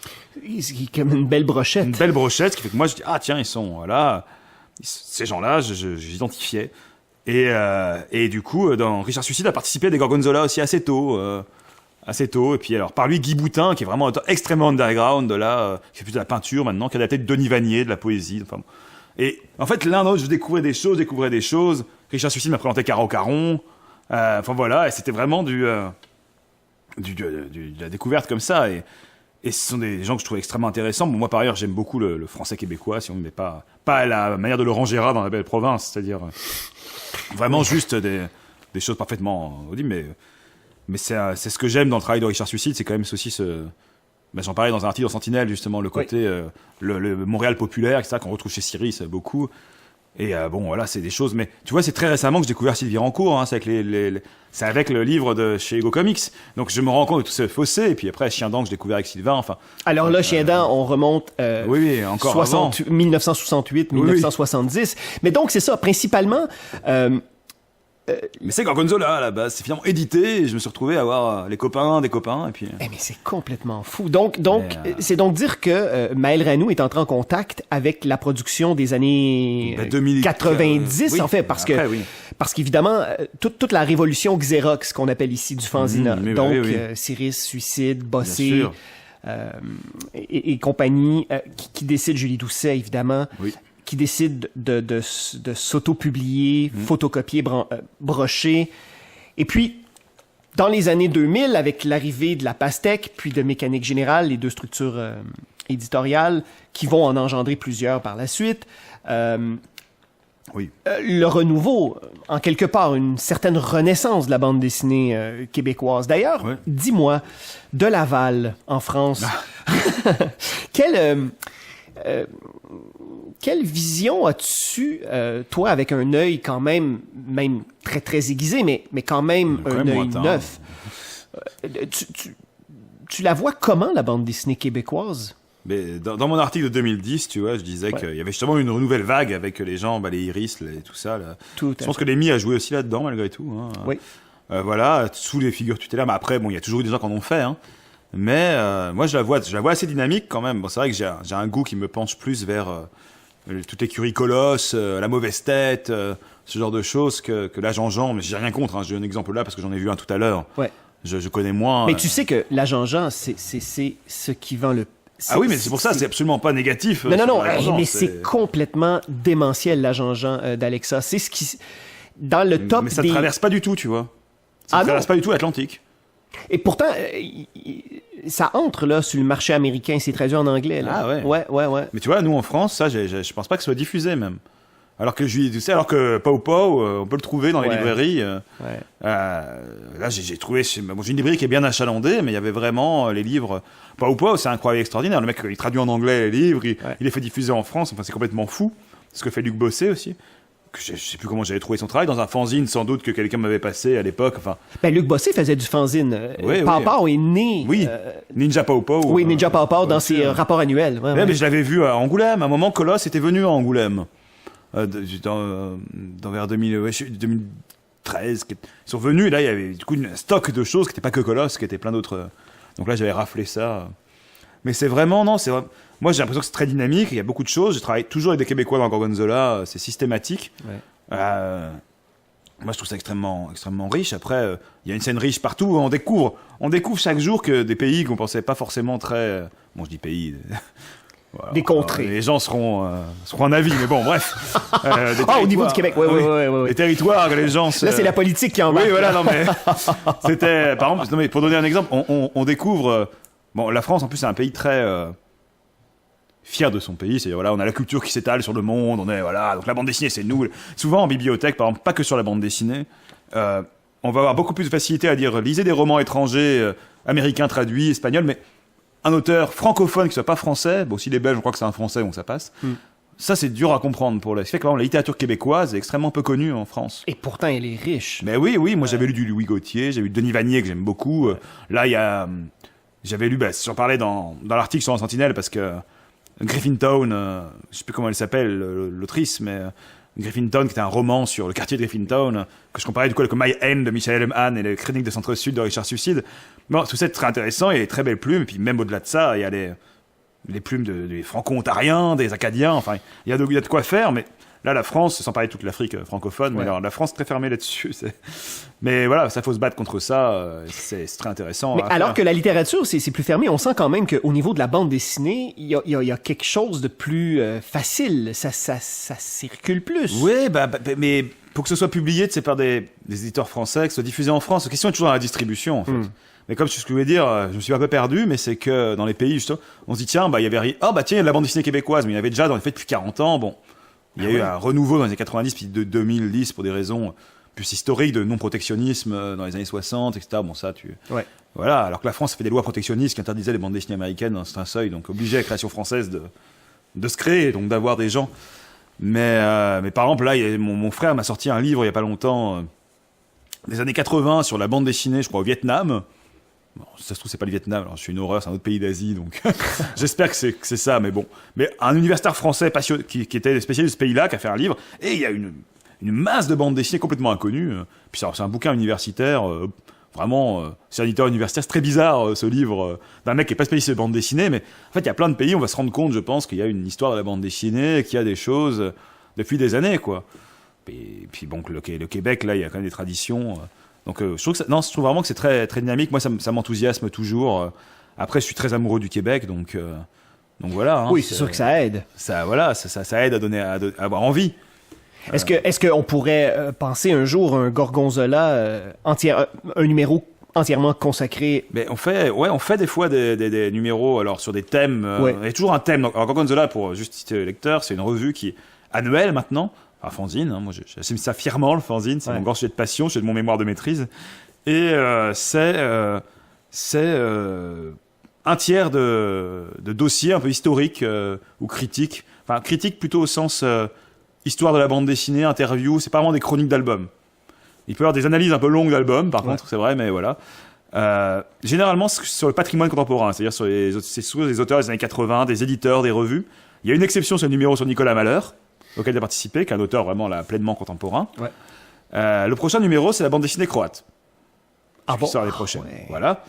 C'est comme une belle brochette. Une belle brochette, ce qui fait que moi, je dis, tiens, ils sont là. Ces gens-là, j'identifiais. Et du coup, dans Richard Suicide a participé à des Gorgonzola aussi assez tôt. Et puis alors, par lui, Guy Boutin, qui est vraiment un auteur extrêmement underground, qui fait plus de la peinture maintenant, qui a adapté de Denis Vanier, de la poésie. Enfin, bon. Et en fait, l'un l'autre, je découvrais des choses. Richard Suicide m'a présenté Caro Caron. Enfin voilà, et c'était vraiment de la découverte comme ça. Et ce sont des gens que je trouve extrêmement intéressants. Bon, moi, par ailleurs, j'aime beaucoup le français québécois, si on ne met pas à la manière de Laurent Gérard dans La Belle Province, c'est-à-dire vraiment juste des choses parfaitement audibles, mais c'est ce que j'aime dans le travail de Richard Suicide, c'est quand même aussi j'en parlais dans un article dans Sentinelle, justement, le côté, le Montréal populaire, etc., qu'on retrouve chez Cyrus beaucoup. Et bon, voilà, c'est des choses, mais tu vois, c'est très récemment que j'ai découvert Sylvie Rancourt, hein, c'est avec le livre de chez Ego Comics. Donc je me rends compte de tout ce fossé, et puis après Chien dent que j'ai découvert avec Sylvain, enfin. Alors là, Chien dent, on remonte encore 1968, 1970. Mais donc c'est ça, principalement. Mais c'est Gorgonzola à la base, c'est finalement édité, et je me suis retrouvé à avoir des copains, et puis. Mais c'est complètement fou. Donc, c'est donc dire que Maël Ranou est entré en contact avec la production des années 90, en fait, parce qu'évidemment, toute la révolution Xerox qu'on appelle ici du fanzina, Cyrus, Suicide, Bossé, et compagnie, qui décide, Julie Doucet, évidemment. Oui. Qui décide de s'auto-publier, photocopier, brocher. Et puis, dans les années 2000, avec l'arrivée de la Pastèque, puis de Mécanique Générale, les deux structures éditoriales, qui vont en engendrer plusieurs par la suite, le renouveau, en quelque part, une certaine renaissance de la bande dessinée québécoise. D'ailleurs, dis-moi, de Laval, en France, quelle vision as-tu, toi, avec un œil quand même très, très aiguisé, mais quand même un œil neuf? Tu la vois comment, la bande dessinée québécoise? Mais dans mon article de 2010, tu vois, je disais qu'il y avait justement une nouvelle vague avec les gens, les Iris, tout ça. Là. Je pense que l'EMI a joué aussi là-dedans, malgré tout. Hein. Oui. Voilà, sous les figures tutélaires. Mais après, il y a toujours eu des gens qui en ont fait, hein. Mais moi, je la vois assez dynamique quand même. Bon, c'est vrai que j'ai un goût qui me penche plus vers toute l'écurie Colosse, la mauvaise tête, ce genre de choses que l'Agent Jean. Mais j'ai rien contre. Hein, j'ai un exemple là parce que j'en ai vu un tout à l'heure. Ouais. Je connais moins. Mais tu sais que l'Agent Jean, c'est ce qui vend le. Ah oui, mais c'est pour ça, c'est absolument pas négatif. Non, mais c'est complètement démentiel, l'Agent Jean d'Alexa. C'est ce qui, dans le top. Mais ça ne traverse pas du tout, tu vois. Ça ne traverse pas du tout l'Atlantique. Et pourtant, ça entre là sur le marché américain, c'est traduit en anglais. Là. Ah ouais. Ouais. Mais tu vois, nous en France, ça, je pense pas que ce soit diffusé même. Alors que Pau Pau, on peut le trouver dans les librairies. Là, j'ai trouvé, j'ai une librairie qui est bien achalandée, mais il y avait vraiment les livres. Pau Pau, c'est incroyable, extraordinaire. Le mec, il traduit en anglais les livres, il les fait diffuser en France. Enfin, c'est complètement fou. Ce que fait Luc Bossé aussi. Je sais plus comment j'avais trouvé son travail, dans un fanzine sans doute que quelqu'un m'avait passé à l'époque. Enfin. Luc Bossé faisait du fanzine. Pau Pau est né. Oui, Ninja Pau Pau. Oui, Ninja Pau Pau dans ses rapports annuels. Mais je l'avais vu à Angoulême. À un moment, Colosse était venu à Angoulême. Vers 2000, 13 qui sont venus, et là il y avait du coup un stock de choses qui n'étaient pas que Colosse, qui étaient plein d'autres. Donc là j'avais raflé ça. Mais c'est vraiment, non, moi j'ai l'impression que c'est très dynamique, il y a beaucoup de choses. Je travaille toujours avec des Québécois dans Gorgonzola, c'est systématique. Ouais. Moi je trouve ça extrêmement riche. Après, il y a une scène riche partout, on découvre chaque jour que des pays qu'on pensait pas forcément très. Bon, je dis pays. Voilà, des contrées. Les gens seront en avis, mais bon, bref. Au niveau du Québec, oui. Les territoires, que les gens. Là, c'est la politique qui en va. Oui, voilà, non, mais. C'était. Par exemple, non, mais pour donner un exemple, on découvre. Bon, la France, en plus, c'est un pays très. Fier de son pays, c'est voilà, on a la culture qui s'étale sur le monde, on est voilà, donc la bande dessinée c'est nous. Souvent en bibliothèque, par exemple, pas que sur la bande dessinée, on va avoir beaucoup plus de facilité à dire lisez des romans étrangers, américains traduits, espagnols, mais un auteur francophone qui soit pas français, bon si les Belges, je crois que c'est un français, donc ça passe. Ça c'est dur à comprendre pour la. Ce fait que par exemple, la littérature québécoise est extrêmement peu connue en France. Et pourtant elle est riche. Mais oui, moi j'avais lu du Louis Gauthier, j'ai lu Denis Vanier que j'aime beaucoup. Là il y a, j'avais lu, j'en parlais dans l'article sur la Sentinelle parce que Griffintown, je sais plus comment elle s'appelle, l'autrice, mais Griffintown, qui était un roman sur le quartier de Griffintown, que je comparais du coup avec My End de Michael M. Hahn et les Chroniques de Centre-Sud de Richard Suicide. Bon, tout ça est très intéressant, il y a des très belles plumes, et puis même au-delà de ça, il y a les plumes des Franco-Ontariens, des Acadiens, enfin, il y a de quoi faire, mais là, la France, sans parler de toute l'Afrique francophone, mais alors, la France est très fermée là-dessus. Mais voilà, ça faut se battre contre ça, c'est très intéressant. Mais alors que la littérature, c'est plus fermé, on sent quand même qu'au niveau de la bande dessinée, il y a quelque chose de plus facile, ça circule plus. Oui, mais pour que ce soit publié par des éditeurs français, que ce soit diffusé en France, la question est toujours dans la distribution, en fait. Mais comme ce que je voulais dire, je me suis un peu perdu, mais c'est que dans les pays, justement, on se dit, tiens, il y avait tiens, il y a de la bande dessinée québécoise, mais il y en avait déjà dans les faits depuis 40 ans, bon. Il y a eu un renouveau dans les années 90, puis de 2010 pour des raisons plus historiques de non-protectionnisme dans les années 60, etc. Bon, ça, Ouais. Voilà, alors que la France a fait des lois protectionnistes qui interdisaient les bandes dessinées américaines dans un certain seuil, donc obligé à la création française de se créer, donc d'avoir des gens. Mais par exemple, là, mon frère m'a sorti un livre il y a pas longtemps, des années 80, sur la bande dessinée, je crois, au Vietnam. Bon, si ça se trouve, c'est pas le Vietnam, alors je suis une horreur, c'est un autre pays d'Asie, donc j'espère que c'est ça, mais bon. Mais un universitaire français passionné, qui était spécialiste de ce pays-là, qui a fait un livre, et il y a une masse de bandes dessinées complètement inconnues. Puis c'est un bouquin universitaire, vraiment, c'est un éditeur universitaire, c'est très bizarre, ce livre, d'un mec qui est pas spécialiste de bande dessinée, mais en fait, il y a plein de pays, on va se rendre compte, je pense, qu'il y a une histoire de la bande dessinée, qu'il y a des choses depuis des années, quoi. Et puis bon, le Québec, là, il y a quand même des traditions. Donc je trouve vraiment que c'est très très dynamique. Moi ça m'enthousiasme toujours. Après je suis très amoureux du Québec, donc voilà. Oui, c'est sûr que ça aide. Ça aide à avoir envie. Est-ce qu'on pourrait penser un jour un Gorgonzola un numéro entièrement consacré? Mais on fait des fois des numéros alors sur des thèmes. Il y a toujours un thème. Alors Gorgonzola, pour juste citer le lecteur, c'est une revue qui est annuelle maintenant. Un fanzine, moi j'assume ça fièrement, le fanzine, c'est mon grand sujet de passion, sujet de mon mémoire de maîtrise. Et c'est un tiers de dossiers un peu historiques ou critiques. Enfin, critiques plutôt au sens histoire de la bande dessinée, interview, c'est pas vraiment des chroniques d'albums. Il peut y avoir des analyses un peu longues d'albums, par contre, c'est vrai, mais voilà. Généralement, sur le patrimoine contemporain, c'est-à-dire sur les auteurs des années 80, des éditeurs, des revues. Il y a une exception sur le numéro sur Nicolas Malheur, auquel il a participé, qui est un auteur vraiment là, pleinement contemporain. Ouais. Le prochain numéro, c'est la bande dessinée croate. Qui sort l'année prochaine. Ouais. Voilà.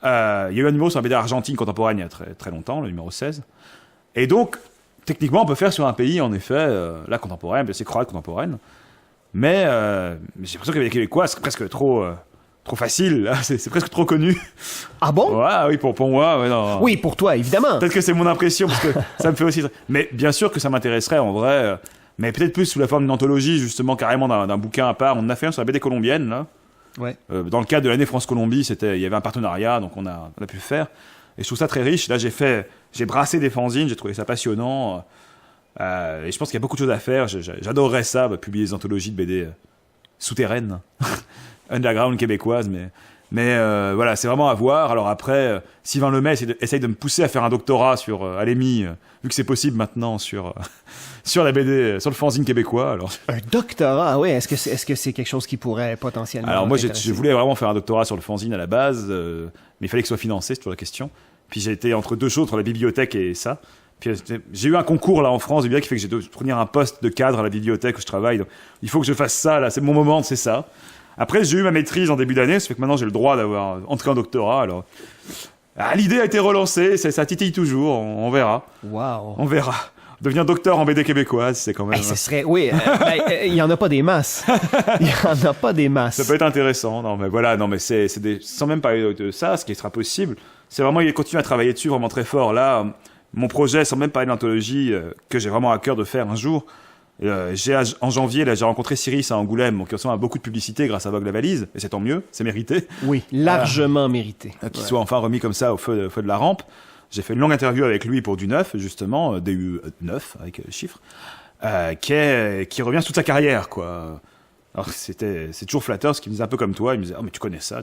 Il y a eu un numéro sur la BD argentine contemporaine il y a très, très longtemps, le numéro 16. Et donc, techniquement, on peut faire sur un pays, en effet, la contemporaine, c'est croate contemporaine. Mais j'ai l'impression que les Québécois, c'est presque trop facile, là. C'est presque trop connu. Ah bon? Ouais, oui, pour moi. Ouais, non. Oui, pour toi, évidemment. Peut-être que c'est mon impression, parce que ça me fait aussi... Mais bien sûr que ça m'intéresserait, en vrai, mais peut-être plus sous la forme d'une anthologie, justement, carrément d'un bouquin à part. On en a fait un sur la BD colombienne, là. Ouais. Dans le cadre de l'année France-Colombie, il y avait un partenariat, donc on a pu le faire. Et je trouve ça très riche. Là, j'ai brassé des fanzines, j'ai trouvé ça passionnant. Et je pense qu'il y a beaucoup de choses à faire. J'adorerais ça, publier des anthologies de BD souterraines. Underground québécoise, mais voilà, c'est vraiment à voir. Alors après, Sylvain Lemay essaye de me pousser à faire un doctorat sur Alémi, vu que c'est possible maintenant sur la BD, sur le fanzine québécois. Alors un doctorat, oui. Est-ce que c'est quelque chose qui pourrait potentiellement? Alors moi, je voulais vraiment faire un doctorat sur le fanzine à la base, mais il fallait que ce soit financé, c'est toujours la question. Puis j'ai été entre deux choses, entre la bibliothèque et ça. Puis j'ai eu un concours là en France, qui fait que j'ai dû fournir un poste de cadre à la bibliothèque où je travaille. Donc, il faut que je fasse ça, là, c'est mon moment, c'est ça. Après, j'ai eu ma maîtrise en début d'année, ça fait que maintenant j'ai le droit d'avoir entré en doctorat. Alors, l'idée a été relancée, ça titille toujours, on verra. Wow. On verra. Devenir docteur en BD québécoise, c'est quand même... Ce serait... Oui, il n'y en a pas des masses. Il n'y en a pas des masses. Ça peut être intéressant. Non, mais voilà, non, mais sans même parler de ça, ce qui sera possible, c'est vraiment, il continue à travailler dessus vraiment très fort. Là, mon projet, sans même parler de l'anthologie, que j'ai vraiment à cœur de faire un jour, en janvier, là, j'ai rencontré Cyrus à Angoulême, qui a beaucoup de publicité grâce à Vogue la valise, et c'est tant mieux, c'est mérité. Oui, largement mérité. Qu'il soit enfin remis comme ça au feu de la rampe. J'ai fait une longue interview avec lui pour du neuf, justement, DU 9, avec chiffres, qui revient sur toute sa carrière, quoi. Alors c'est toujours flatteur, ce qu'il me disait un peu comme toi, il me disait « Oh mais tu connais ça ».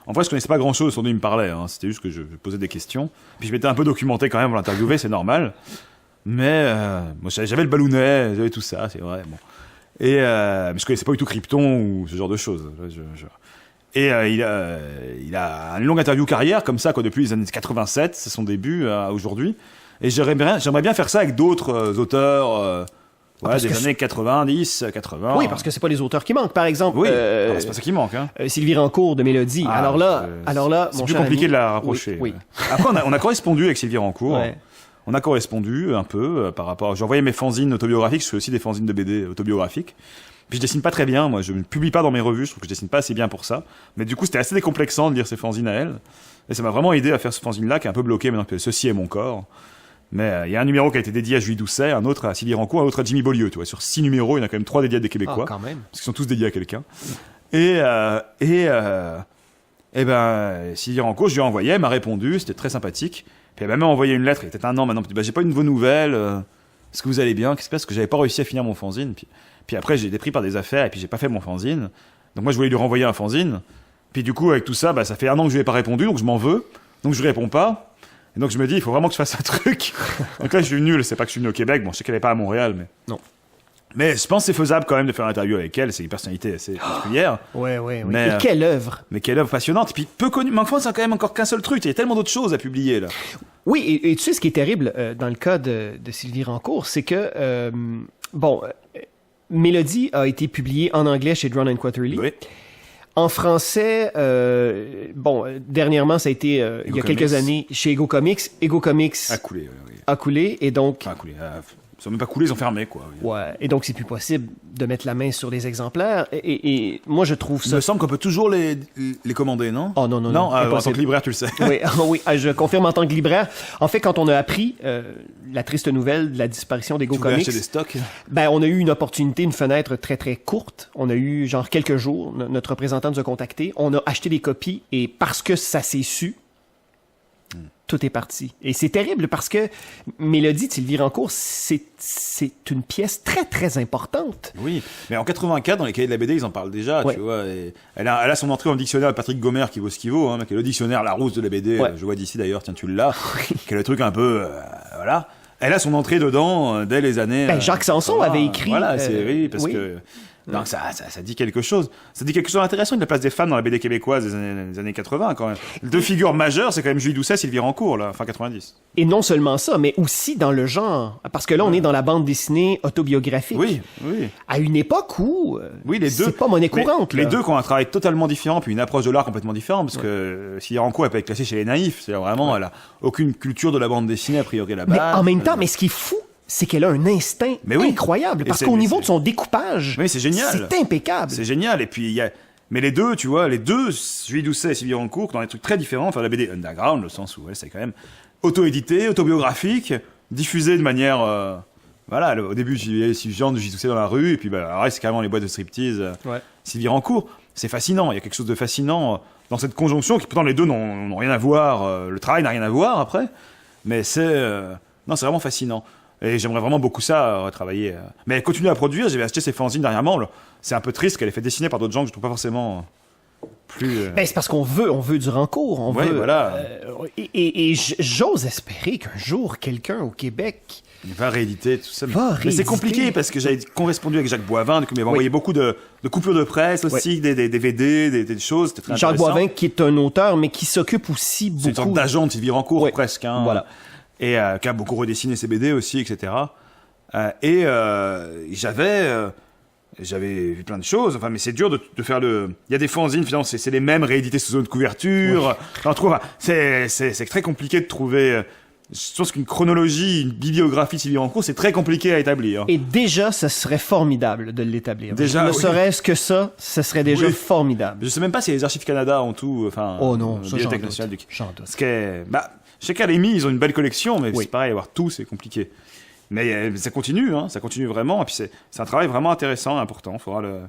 En vrai, je connaissais pas grand-chose, son nom il me parlait, hein. C'était juste que je posais des questions. Puis je m'étais un peu documenté quand même pour l'interviewer, c'est normal. Mais moi, j'avais le ballonnet, j'avais tout ça, c'est vrai. Bon. Mais je connaissais pas du tout Krypton ou ce genre de choses. Et il a une longue interview carrière, comme ça, quoi, depuis les années 87, c'est son début à aujourd'hui. Et j'aimerais bien faire ça avec d'autres auteurs... des années 90, 80. Oui, parce que c'est pas les auteurs qui manquent. Par exemple, oui, c'est pas ça qui manque. Hein. Sylvie Rancourt de Mélodie. Alors là, c'est plus compliqué de la rapprocher. Oui. Après, on a correspondu avec Sylvie Rancourt. Ouais. On a correspondu un peu par rapport. J'ai envoyé mes fanzines autobiographiques. Je fais aussi des fanzines de BD autobiographiques. Puis je dessine pas très bien. Moi, je ne publie pas dans mes revues. Je trouve que je dessine pas assez bien pour ça. Mais du coup, c'était assez décomplexant de lire ces fanzines à elle. Et ça m'a vraiment aidé à faire ce fanzine-là, qui est un peu bloqué maintenant que ceci est mon corps. Mais il y a un numéro qui a été dédié à Julie Doucet, un autre à Sylvie Rancourt, un autre à Jimmy Beaulieu. Tu vois, sur 6 numéros, il y en a quand même 3 dédiés à des Québécois. Quand même. Parce qu'ils sont tous dédiés à quelqu'un. Et Sylvie Rancourt, je lui ai envoyé, elle m'a répondu, c'était très sympathique. Puis elle m'a même envoyé une lettre, il était un an maintenant. J'ai pas eu de vos nouvelles. Est-ce que vous allez bien? Qu'est-ce qui se passe? Parce que j'avais pas réussi à finir mon fanzine. Puis après, j'ai été pris par des affaires et puis j'ai pas fait mon fanzine. Donc moi, je voulais lui renvoyer un fanzine. Puis du coup, avec tout ça, ça fait un an que je lui ai pas répondu, donc je m'en veux. Donc je lui réponds pas. Et donc je me dis, il faut vraiment que je fasse un truc. Donc là, je suis nul. C'est pas que je suis venu au Québec. Bon, je sais qu'elle est pas à Montréal, mais... Non. Mais je pense que c'est faisable quand même de faire une interview avec elle. C'est une personnalité assez particulière. Ouais. Mais, et quelle œuvre! Mais quelle œuvre passionnante. Et puis peu connue. Mais en France, c'est quand même encore qu'un seul truc. Il y a tellement d'autres choses à publier, là. Oui, et tu sais ce qui est terrible dans le cas de Sylvie Rancourt, c'est que, Mélodie a été publiée en anglais chez Drawn & Quarterly. Oui. En français, dernièrement, ça a été, il y a quelques années, chez Ego Comics. Ego Comics a coulé, et donc... Enfin, coulé. Ils sont même pas coulés, ils ont fermé, quoi. Ouais, et donc c'est plus possible de mettre la main sur les exemplaires. Et moi, je trouve ça... Il me semble qu'on peut toujours les commander, non? Oh non. En tant que libraire, tu le sais. Oui, je confirme en tant que libraire. En fait, quand on a appris la triste nouvelle de la disparition d'Ego Comics... acheter des stocks? On a eu une opportunité, une fenêtre très très courte. On a eu genre quelques jours. Notre représentant nous a contactés. On a acheté des copies et parce que ça s'est su, tout est parti. Et c'est terrible parce que Mélodie de Sylvie Rancourt, c'est une pièce très, très importante. Oui, mais en 84, dans les cahiers de la BD, ils en parlent déjà, tu vois. Et elle a son entrée dans le dictionnaire de Patrick Gomer qui vaut ce qu'il vaut, qui est le dictionnaire Larousse de la BD. Ouais. Je vois d'ici d'ailleurs, tiens, tu l'as. Qui est le truc un peu... voilà. Elle a son entrée dedans dès les années... Jacques Sanson avait écrit... Voilà, parce que... Donc ça dit quelque chose. Ça dit quelque chose d'intéressant de la place des femmes dans la BD québécoise des années 80 quand même. Deux figures majeures, c'est quand même Julie Doucet, Sylvie Rancourt, là, fin 90. Et non seulement ça, mais aussi dans le genre. Parce que là, on est dans la bande dessinée autobiographique. Oui. À une époque où les deux, c'est pas monnaie courante. Les deux qui ont un travail totalement différent, puis une approche de l'art complètement différente, parce que Sylvie Rancourt, elle peut être classée chez les naïfs. C'est vraiment, elle a aucune culture de la bande dessinée, a priori, là-bas. Mais en même temps, mais ce qui est fou, c'est qu'elle a un instinct incroyable. Parce qu'au niveau de son découpage, c'est génial. C'est impeccable. C'est génial. Et puis, mais les deux, tu vois, Julie Doucet et Sylvie Rancourt, dans des trucs très différents, enfin, la BD underground, le sens où elle, c'est quand même auto-édité, autobiographique, diffusé de manière... au début, j'ai Julie Doucet dans la rue, et puis, c'est carrément les boîtes de striptease. Sylvie Rancourt, c'est fascinant. Il y a quelque chose de fascinant dans cette conjonction, qui pourtant les deux n'ont rien à voir. Le travail n'a rien à voir, après. Mais c'est vraiment fascinant. Et j'aimerais vraiment beaucoup ça, retravailler. Mais elle continue à produire. J'avais acheté ses fanzines dernièrement. C'est un peu triste qu'elle ait fait dessiner par d'autres gens que je trouve pas forcément plus. Ben, c'est parce qu'on veut du rencours, on Ouais, veut. voilà. Et j'ose espérer qu'un jour quelqu'un au Québec Il va rééditer tout ça. Va Mais c'est rééditer. compliqué parce que j'avais correspondu avec Jacques Boivin, qui m'avait envoyé beaucoup de coupures de presse aussi, des DVD, des choses. C'était très Jacques intéressant. Boivin, qui est un auteur, mais qui s'occupe aussi C'est une sorte beaucoup. d'agent de Sylvie Rancourt, Ouais. presque. Hein, Voilà. Et qui a beaucoup redessiné ses BD aussi, etc. J'avais vu plein de choses, enfin, mais c'est dur de faire le. Il y a des fanzines, finalement, c'est les mêmes réédités sous zone de couverture. On trouve, c'est très compliqué de trouver. Je pense qu'une chronologie, une bibliographie de Sylvie Rancourt, c'est très compliqué à établir. Et déjà, ce serait formidable de l'établir. Déjà, ne oui. serait-ce que ça, ce serait déjà Oui. formidable. Je sais même pas si les Archives Canada ont tout. Enfin, Oh non, ça, Bibliothèque j'en nationale doute. du. J'en doute. Ce qui est, chez Académie, ils ont une belle collection, mais Oui. c'est pareil, avoir tout, c'est compliqué. Mais ça continue, hein, ça continue vraiment. Et puis c'est un travail vraiment intéressant, important.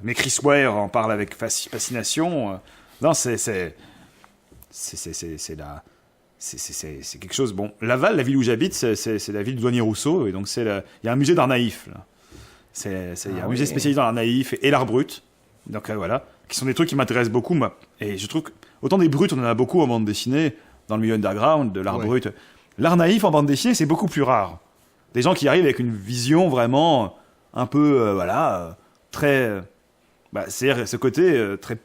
Mais Chris Ware en parle avec fascination. Non, c'est quelque chose. Bon, Laval, la ville où j'habite, c'est la ville de Douanier-Rousseau, et donc il y a un musée d'art naïf. Là. Il y a un musée spécialisé dans l'art naïf et l'art brut. Donc voilà, qui sont des trucs qui m'intéressent beaucoup, moi. Et je trouve que autant des bruts, on en a beaucoup en bande dessinée, dans le milieu underground, de l'art brut. L'art naïf en bande dessinée, c'est beaucoup plus rare. Des gens qui arrivent avec une vision vraiment un peu, très. C'est ce côté très.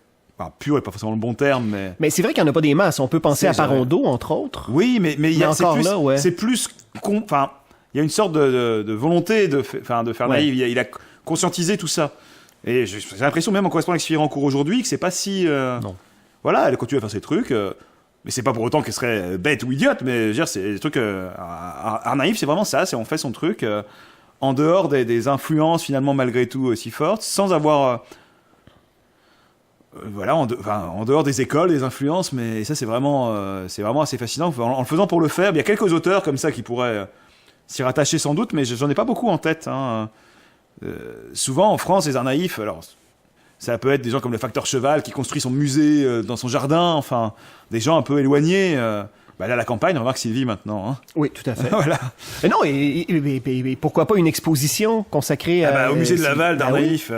Pur est pas forcément le bon terme, mais. Mais c'est vrai qu'il n'y en a pas des masses. On peut penser C'est à vrai. Parondo, entre autres. Oui, mais il y a encore là, ouais. c'est plus. Enfin, il y a une sorte de volonté de faire Ouais. naïf. Il a conscientisé tout ça. Et j'ai l'impression, même en correspondant avec Sylvie Rancourt aujourd'hui, que c'est pas si. Non. Voilà, elle continue à faire ses trucs. Mais c'est pas pour autant qu'elle serait bête ou idiote, mais je veux dire, c'est des trucs. Art naïf, c'est vraiment ça. C'est on fait son truc en dehors des influences finalement malgré tout si fortes, sans avoir. Voilà, en dehors des écoles, des influences, mais ça c'est vraiment assez fascinant. En le faisant pour le faire, il y a quelques auteurs comme ça qui pourraient s'y rattacher sans doute, mais j'en ai pas beaucoup en tête. Hein. Souvent en France, les arts naïfs, alors ça peut être des gens comme le facteur Cheval qui construit son musée dans son jardin, enfin des gens un peu éloignés. Là, à la campagne, remarque Sylvie maintenant. Hein. Oui, tout à fait. Voilà. Mais non, et pourquoi pas une exposition consacrée Au musée de Laval, d'art oui. naïf,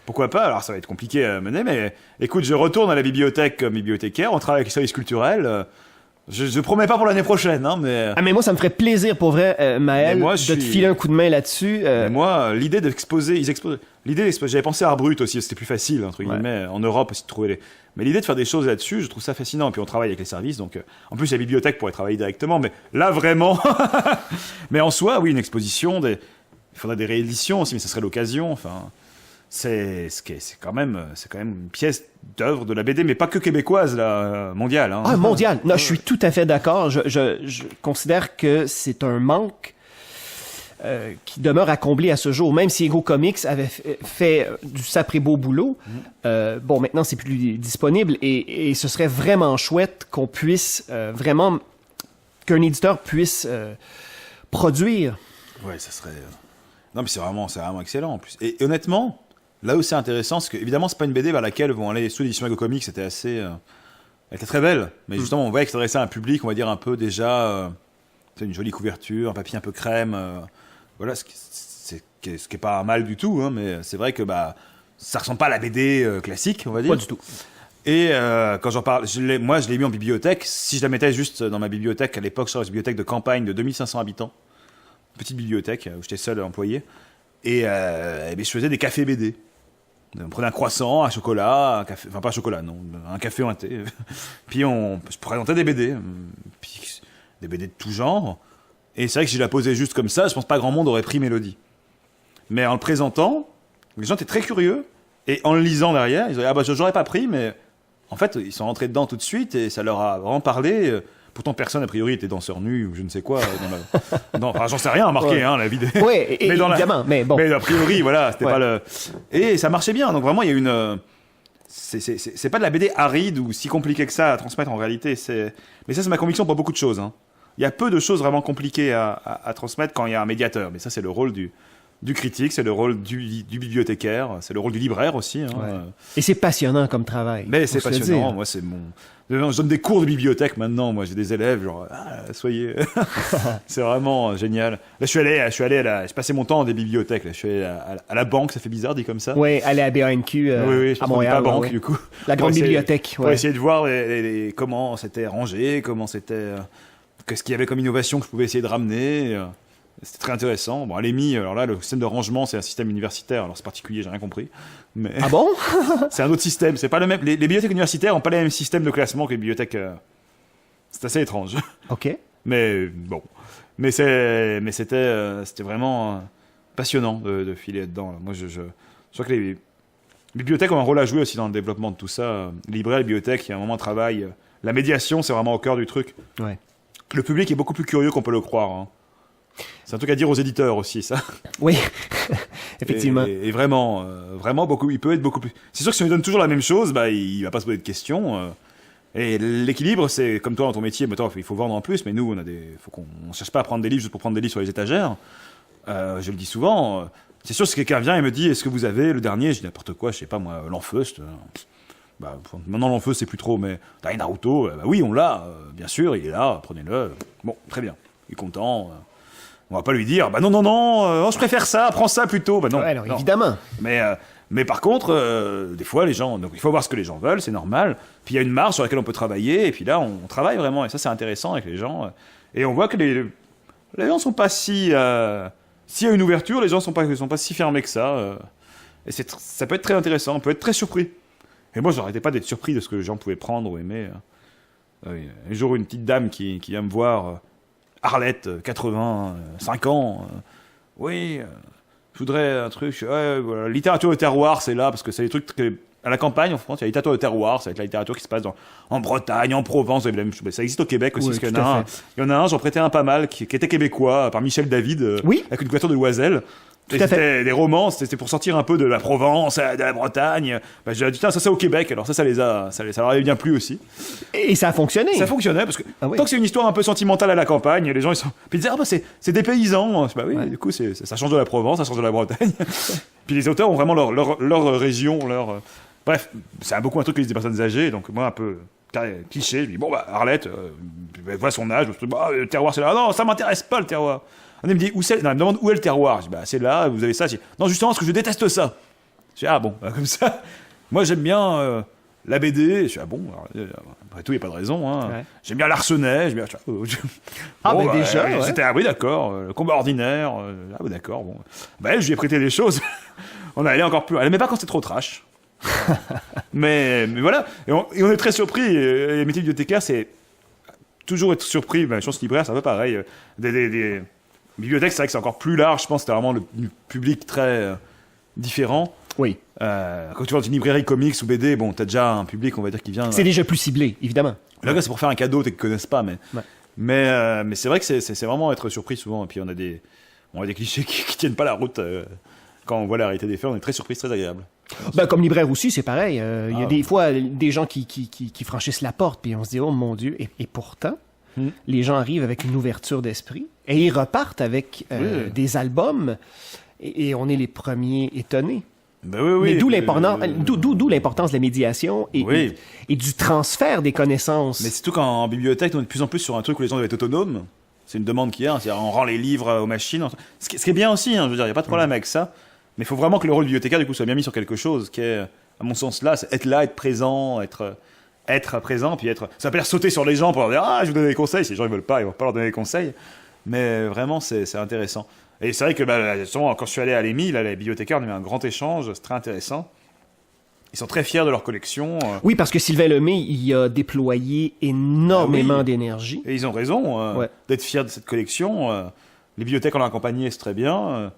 pourquoi pas? Alors ça va être compliqué à mener, mais écoute, je retourne à la bibliothèque comme bibliothécaire, on travaille avec les services culturels. Je promets pas pour l'année prochaine, hein, mais. Ah, mais moi, ça me ferait plaisir, pour vrai, Maël, Mais moi, de te filer un coup de main là-dessus. Mais moi, l'idée d'exposer, j'avais pensé à Art Brut aussi, c'était plus facile, entre guillemets, en Europe aussi de trouver les. Mais l'idée de faire des choses là-dessus, je trouve ça fascinant. Et puis on travaille avec les services, donc en plus la bibliothèque pourrait travailler directement, mais là vraiment. Mais en soi, oui, une exposition, il faudrait des rééditions aussi, mais ça serait l'occasion. Enfin, c'est quand même une pièce d'œuvre de la BD, mais pas que québécoise, là, mondiale. Hein. Ah, mondial. Non, je suis tout à fait d'accord. Je considère que c'est un manque qui demeure à combler à ce jour. Même si Ego Comics avait fait du sacré beau boulot, bon, maintenant, c'est plus disponible et ce serait vraiment chouette qu'on puisse qu'un éditeur puisse produire. Ouais, ça serait. Non, mais c'est vraiment excellent en plus. Et honnêtement, là où c'est intéressant, c'est que évidemment, c'est pas une BD vers laquelle vont aller sous l'édition Ego Comics. C'était assez. Elle était très belle, mais justement, on voyait que s'adressait à un public, on va dire un peu déjà. C'est une jolie couverture, un papier un peu crème. Voilà, ce qui est pas mal du tout, hein, mais c'est vrai que ça ressemble pas à la BD classique, on va dire. Pas du tout. Et quand j'en parle, moi je l'ai mis en bibliothèque. Si je la mettais juste dans ma bibliothèque, à l'époque, je travaillais dans une bibliothèque de campagne de 2500 habitants. Petite bibliothèque où j'étais seul employé. Et je faisais des cafés BD. On prenait un croissant, un chocolat, un café, enfin pas un chocolat, non, un café ou un thé. Puis je présentais des BD. Puis des BD de tout genre. Et c'est vrai que si je la posais juste comme ça, je pense pas grand monde aurait pris Mélodie. Mais en le présentant, les gens étaient très curieux. Et en le lisant derrière, ils ont dit j'aurais pas pris, mais en fait, ils sont rentrés dedans tout de suite et ça leur a vraiment parlé. Pourtant, personne, a priori, était danseur nu ou je ne sais quoi. Enfin, j'en sais rien, marqué, hein, la vidéo. Oui, évidemment, mais bon. Mais a priori, voilà, c'était Ouais. pas le. Et ça marchait bien. Donc vraiment, il y a une. C'est pas de la BD aride ou si compliqué que ça à transmettre en réalité. Mais ça, c'est ma conviction pour beaucoup de choses. Hein. Il y a peu de choses vraiment compliquées à transmettre quand il y a un médiateur. Mais ça, c'est le rôle du du critique, c'est le rôle du bibliothécaire, c'est le rôle du libraire aussi. Hein. Ouais. Et c'est passionnant comme travail. Mais c'est passionnant. Moi, c'est mon. Je donne des cours de bibliothèque maintenant. Moi, j'ai des élèves, genre, soyez. C'est vraiment génial. Là, j'ai passé mon temps dans des bibliothèques. Là, je suis allé à la banque, ça fait bizarre dit comme ça. Oui, aller à BANQ oui, à Montréal. La banque, ouais. du coup. La grande bibliothèque. Pour essayer de voir comment c'était rangé, comment c'était. Qu'est-ce qu'il y avait comme innovation que je pouvais essayer de ramener. C'était très intéressant. Bon, à l'EMI, alors là, le système de rangement, c'est un système universitaire. Alors c'est particulier, j'ai rien compris. Mais Ah bon? c'est un autre système. C'est pas le même. Les bibliothèques universitaires n'ont pas le même système de classement que les bibliothèques. C'est assez étrange. OK. Mais bon. Mais c'était vraiment passionnant de filer dedans. Là. Moi, je crois que les bibliothèques ont un rôle à jouer aussi dans le développement de tout ça. Les libraires, les bibliothèques, il y a un moment de travail. La médiation, c'est vraiment au cœur du truc. Ouais. Le public est beaucoup plus curieux qu'on peut le croire. Hein. C'est un truc à dire aux éditeurs aussi, ça. Oui, effectivement. Et vraiment beaucoup. Il peut être beaucoup plus. C'est sûr que si on lui donne toujours la même chose, bah il va pas se poser de questions. Et l'équilibre, c'est comme toi dans ton métier. Mais toi, il faut vendre en plus. Mais nous, faut qu'on cherche pas à prendre des livres juste pour prendre des livres sur les étagères. Je le dis souvent. C'est sûr, si quelqu'un vient et me dit, est-ce que vous avez le dernier, je dis n'importe quoi. Je sais pas moi, l'Enfeust. Bah, maintenant l'Enfeust c'est plus trop, mais t'as Naruto. Bah oui, on l'a. Bien sûr, il est là. Prenez-le. Bon, très bien. Il est content. On va pas lui dire, bah non, je préfère ça, prends ça plutôt. Bah non, ouais, alors, non. évidemment. Mais par contre, des fois, les gens, donc il faut voir ce que les gens veulent, c'est normal. Puis il y a une marge sur laquelle on peut travailler, et puis là, on travaille vraiment, et ça, c'est intéressant avec les gens. Et on voit que les gens sont pas si. S'il y a une ouverture, les gens sont pas si fermés que ça. Et ça peut être très intéressant, on peut être très surpris. Et moi, j'arrêtais pas d'être surpris de ce que les gens pouvaient prendre ou aimer. Un jour, une petite dame qui vient me voir. Arlette, 85 ans. Oui, je voudrais un truc. Ouais, voilà. Littérature de terroir, c'est là, parce que c'est des trucs à la campagne, en France, il y a la littérature de terroir, c'est la littérature qui se passe en Bretagne, en Provence, ça existe au Québec aussi, oui, parce qu'il y en a un, j'en prêtais un pas mal, qui était québécois, par Michel David, oui, avec une couverture de Loisel. Et c'était des romans, c'était pour sortir un peu de la Provence, de la Bretagne. Bah, j'ai dit, tiens, ça c'est au Québec, alors ça leur avait bien plu aussi. Et ça a fonctionné. Ça fonctionnait, parce que oui. tant que c'est une histoire un peu sentimentale à la campagne, les gens ils disaient, ah bah c'est des paysans. Bah oui, ouais. Du coup, ça change de la Provence, ça change de la Bretagne. Puis les auteurs ont vraiment leur région, Bref, c'est beaucoup un truc que lisent des personnes âgées, donc moi un peu cliché, je dis, bon bah Arlette, voilà son âge, je me dis, bah le terroir c'est là, non, ça m'intéresse pas le terroir. On me dit, elle me demande où est le terroir. Je dis, bah, c'est là, vous avez ça. Je dis, non, justement, parce que je déteste ça. Je dis, ah bon, comme ça. Moi, j'aime bien la BD. Je dis, ah bon, après tout, il n'y a pas de raison. Hein. Ouais. J'aime bien Larsenet. J'aime bien. Bon, déjà. Ouais. C'était, ah oui, d'accord. Le combat ordinaire. Ah oui, d'accord. Bon. Bah, elle, je lui ai prêté des choses. On allait encore plus. Elle n'aimait pas quand c'était trop trash. mais voilà. Et on est très surpris. Les métiers bibliothécaires, c'est toujours être surpris. Ben, je pense que libraire, c'est un peu pareil. Des bibliothèque, c'est vrai que c'est encore plus large. Je pense que c'était vraiment le public très différent. Oui. Quand tu vas dans une librairie comics ou BD, bon, t'as déjà un public, on va dire, qui vient. C'est déjà plus ciblé, évidemment. Là, c'est pour faire un cadeau, t'es qu'ils connaissent pas, mais. Ouais. Mais c'est vrai que c'est vraiment être surpris souvent. Et puis on a des clichés qui tiennent pas la route. Quand on voit la réalité des faits, on est très surpris, c'est très agréable. Ben, comme libraire aussi, c'est pareil. Il y a des fois des gens qui franchissent la porte, puis on se dit, oh mon Dieu, et pourtant. Les gens arrivent avec une ouverture d'esprit et ils repartent avec des albums et on est les premiers étonnés. Ben oui, mais d'où l'importance de la médiation et du transfert des connaissances. Mais surtout qu'en bibliothèque, on est de plus en plus sur un truc où les gens doivent être autonomes. C'est une demande qu'il y a, c'est-à-dire on rend les livres aux machines. Ce qui est bien aussi, je veux dire, il n'y a pas de problème avec ça. Mais il faut vraiment que le rôle du bibliothécaire du coup soit bien mis sur quelque chose qui est, à mon sens là, c'est être présent, être présent, puis ça peut sauter sur les gens pour leur dire « Ah, je vous donne des conseils ». Si les gens ne veulent pas, ils ne vont pas leur donner des conseils. Mais vraiment, c'est intéressant. Et c'est vrai que justement, quand je suis allé à l'EMI, là, les bibliothécaires, on a eu un grand échange, c'est très intéressant. Ils sont très fiers de leur collection. Oui, parce que Sylvain Lemay, il a déployé énormément d'énergie. Et ils ont raison d'être fiers de cette collection. Les bibliothèques en l'ont accompagné, c'est très bien.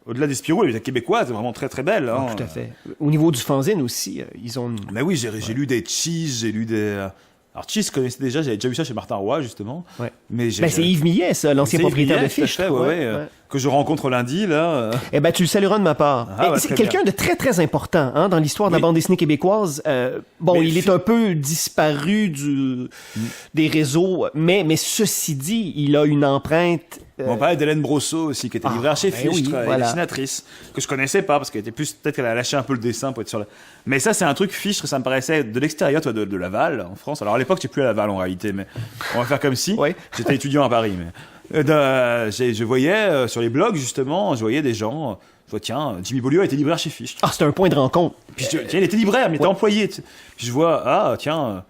Au-delà des Spirou, les bibliothèques québécoises, c'est vraiment très très belle. Hein. Tout à fait. Au niveau du fanzine aussi, ils ont... Mais oui, j'ai lu des Cheese, j'ai lu des... Alors Cheese, je connaissais déjà, j'avais déjà vu ça chez Martin Roy, justement. Ouais. Mais c'est Yves Millet, ça, l'ancien propriétaire de Fiche. Que je rencontre lundi, là. Eh ben, tu le salueras de ma part. C'est quelqu'un de très, très important dans l'histoire de la bande dessinée québécoise. Il est un peu disparu des réseaux, mais ceci dit, il a une empreinte On parlait d'Hélène Brosseau aussi, qui était libraire chez Fichtre, dessinatrice, que je connaissais pas, parce qu'elle était plus, peut-être qu'elle a lâché un peu le dessin pour être sur la... Mais ça, c'est un truc, Fichtre, ça me paraissait de l'extérieur, toi, de Laval, en France. Alors à l'époque, j'étais plus à Laval en réalité, mais on va faire comme si. J'étais étudiant à Paris, mais... je voyais, sur les blogs, justement, je voyais des gens... Je vois, tiens, Jimmy Beaulieu a été libraire chez Fichtre. Ah, c'était un point de rencontre. Puis tiens, il était libraire, mais il était employé. Puis je vois, ah, tiens...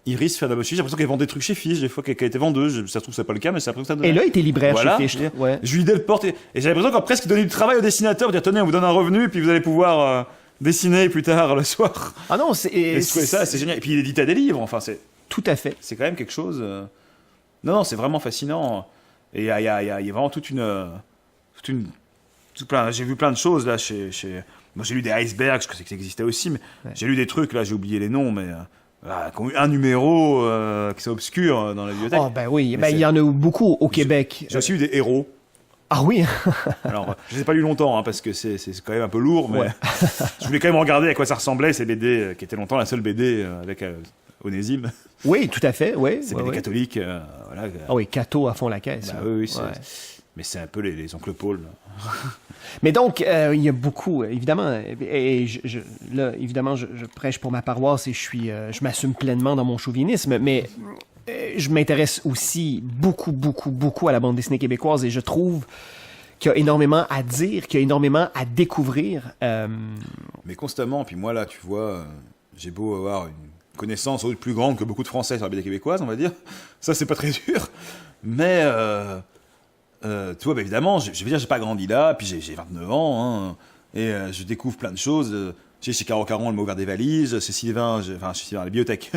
Iris fait j'ai l'impression qu'elle vend des trucs chez Fichtre, des fois qu'elle était vendeuse, ça se trouve c'est pas le cas, mais c'est l'impression que ça donne. Et là, il était libraire chez Fichtre. Je lui disais le porte et j'avais l'impression qu'on presque donnait du travail au dessinateur, pour dire tenez, on vous donne un revenu et puis vous allez pouvoir dessiner plus tard le soir. Ah non, c'est ça, c'est génial. Et puis il éditait des livres, enfin c'est. Tout à fait. C'est quand même quelque chose. Non, c'est vraiment fascinant. Et il y a vraiment toute plein. J'ai vu plein de choses là chez. Moi, j'ai lu des icebergs, je sais que ça existait aussi, mais j'ai lu des trucs là, j'ai oublié les noms, mais. Qui ont eu un numéro qui c'est obscur dans la bibliothèque. Oh ben oui, il y en a eu beaucoup au Québec. J'ai aussi eu des héros. Ah oui. Alors, je les ai pas lu longtemps parce que c'est quand même un peu lourd, mais je voulais quand même regarder à quoi ça ressemblait ces BD qui étaient longtemps la seule BD avec Onésime. Oui, tout à fait, oui. C'est BD catholique, voilà. Ah oui, catho à fond la caisse. Bah, oui, mais c'est un peu les oncles Paul. Mais donc, il y a beaucoup, évidemment, et là, évidemment, je prêche pour ma paroisse et je m'assume pleinement dans mon chauvinisme, mais je m'intéresse aussi beaucoup à la bande dessinée québécoise et je trouve qu'il y a énormément à dire, qu'il y a énormément à découvrir. Mais constamment, puis moi là, tu vois, j'ai beau avoir une connaissance plus grande que beaucoup de Français sur la BD québécoise, on va dire, ça c'est pas très dur, mais... tu vois, bah, évidemment, je veux dire, j'ai pas grandi là, puis j'ai 29 ans, hein, et je découvre plein de choses. Chez Caro Caron, elle m'a ouvert des valises, chez Sylvain, chez Sylvain, à la bibliothèque,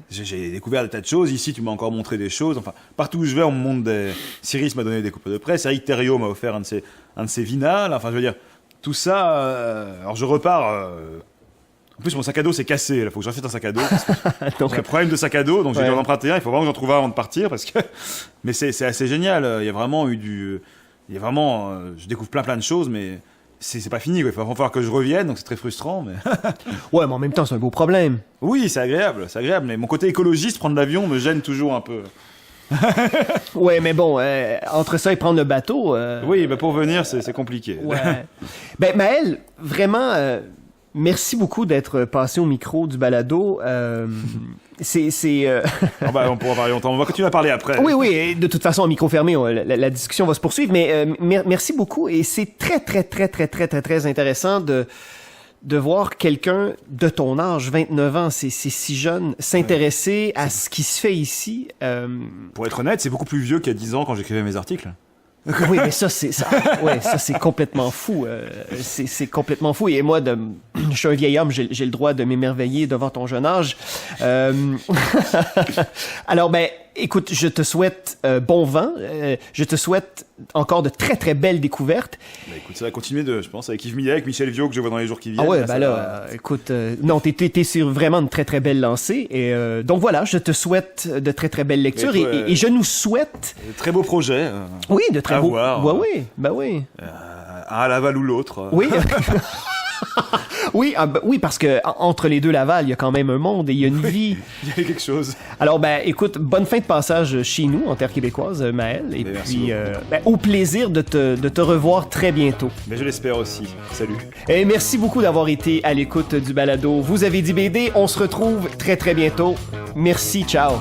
j'ai découvert des tas de choses. Ici, tu m'as encore montré des choses. Enfin, partout où je vais, on me montre des... Cyrus m'a donné des coupes de presse, Eric Thériault m'a offert un de ses vinales. Enfin, je veux dire, tout ça... alors, je repars... En plus, mon sac à dos s'est cassé. Il faut que j'achète un sac à dos. Donc, j'ai un problème de sac à dos, donc j'ai dû en emprunter un. Il faut vraiment que j'en trouve un avant de partir. Mais c'est assez génial. Il y a vraiment je découvre plein de choses, mais c'est pas fini. Il va falloir que je revienne, donc c'est très frustrant. Mais... ouais, mais en même temps, c'est un beau problème. Oui, c'est agréable. Mais mon côté écologiste, prendre l'avion, me gêne toujours un peu. Ouais, mais bon, entre ça et prendre le bateau... Oui, mais pour venir, c'est compliqué. Ouais. Ben, Maël, vraiment... merci beaucoup d'être passé au micro du balado. On pourra parler longtemps. On va continuer à parler après. Oui. De toute façon, en micro fermé, la discussion va se poursuivre. Mais merci beaucoup. Et c'est très intéressant de voir quelqu'un de ton âge, 29 ans, c'est si jeune, s'intéresser à ce qui se fait ici. Pour être honnête, c'est beaucoup plus vieux qu'il y a 10 ans quand j'écrivais mes articles. Oui, mais ça c'est complètement fou. C'est complètement fou. Et moi, je suis un vieil homme, j'ai le droit de m'émerveiller devant ton jeune âge. Alors, ben, écoute, je te souhaite bon vent. Je te souhaite encore de très belles découvertes. Ben, écoute, ça va continuer je pense, avec Yves Millet, avec Michel Viau, que je vois dans les jours qui viennent. Ah ouais, écoute, non, t'es sur vraiment une très belle lancée. Et donc voilà, je te souhaite de très belles lectures et je nous souhaite... Très beaux projets. Oui, de très beaux... voir. Oui. Un à Laval ou l'autre. Oui. Oui, parce que entre les deux Laval, il y a quand même un monde et il y a une vie. Il y a quelque chose. Alors, ben, écoute, bonne fin de passage chez nous, en terre québécoise, Maël. Et puis, au plaisir de te revoir très bientôt. Mais je l'espère aussi. Salut. Et merci beaucoup d'avoir été à l'écoute du balado. Vous avez dit BD, on se retrouve très bientôt. Merci, ciao.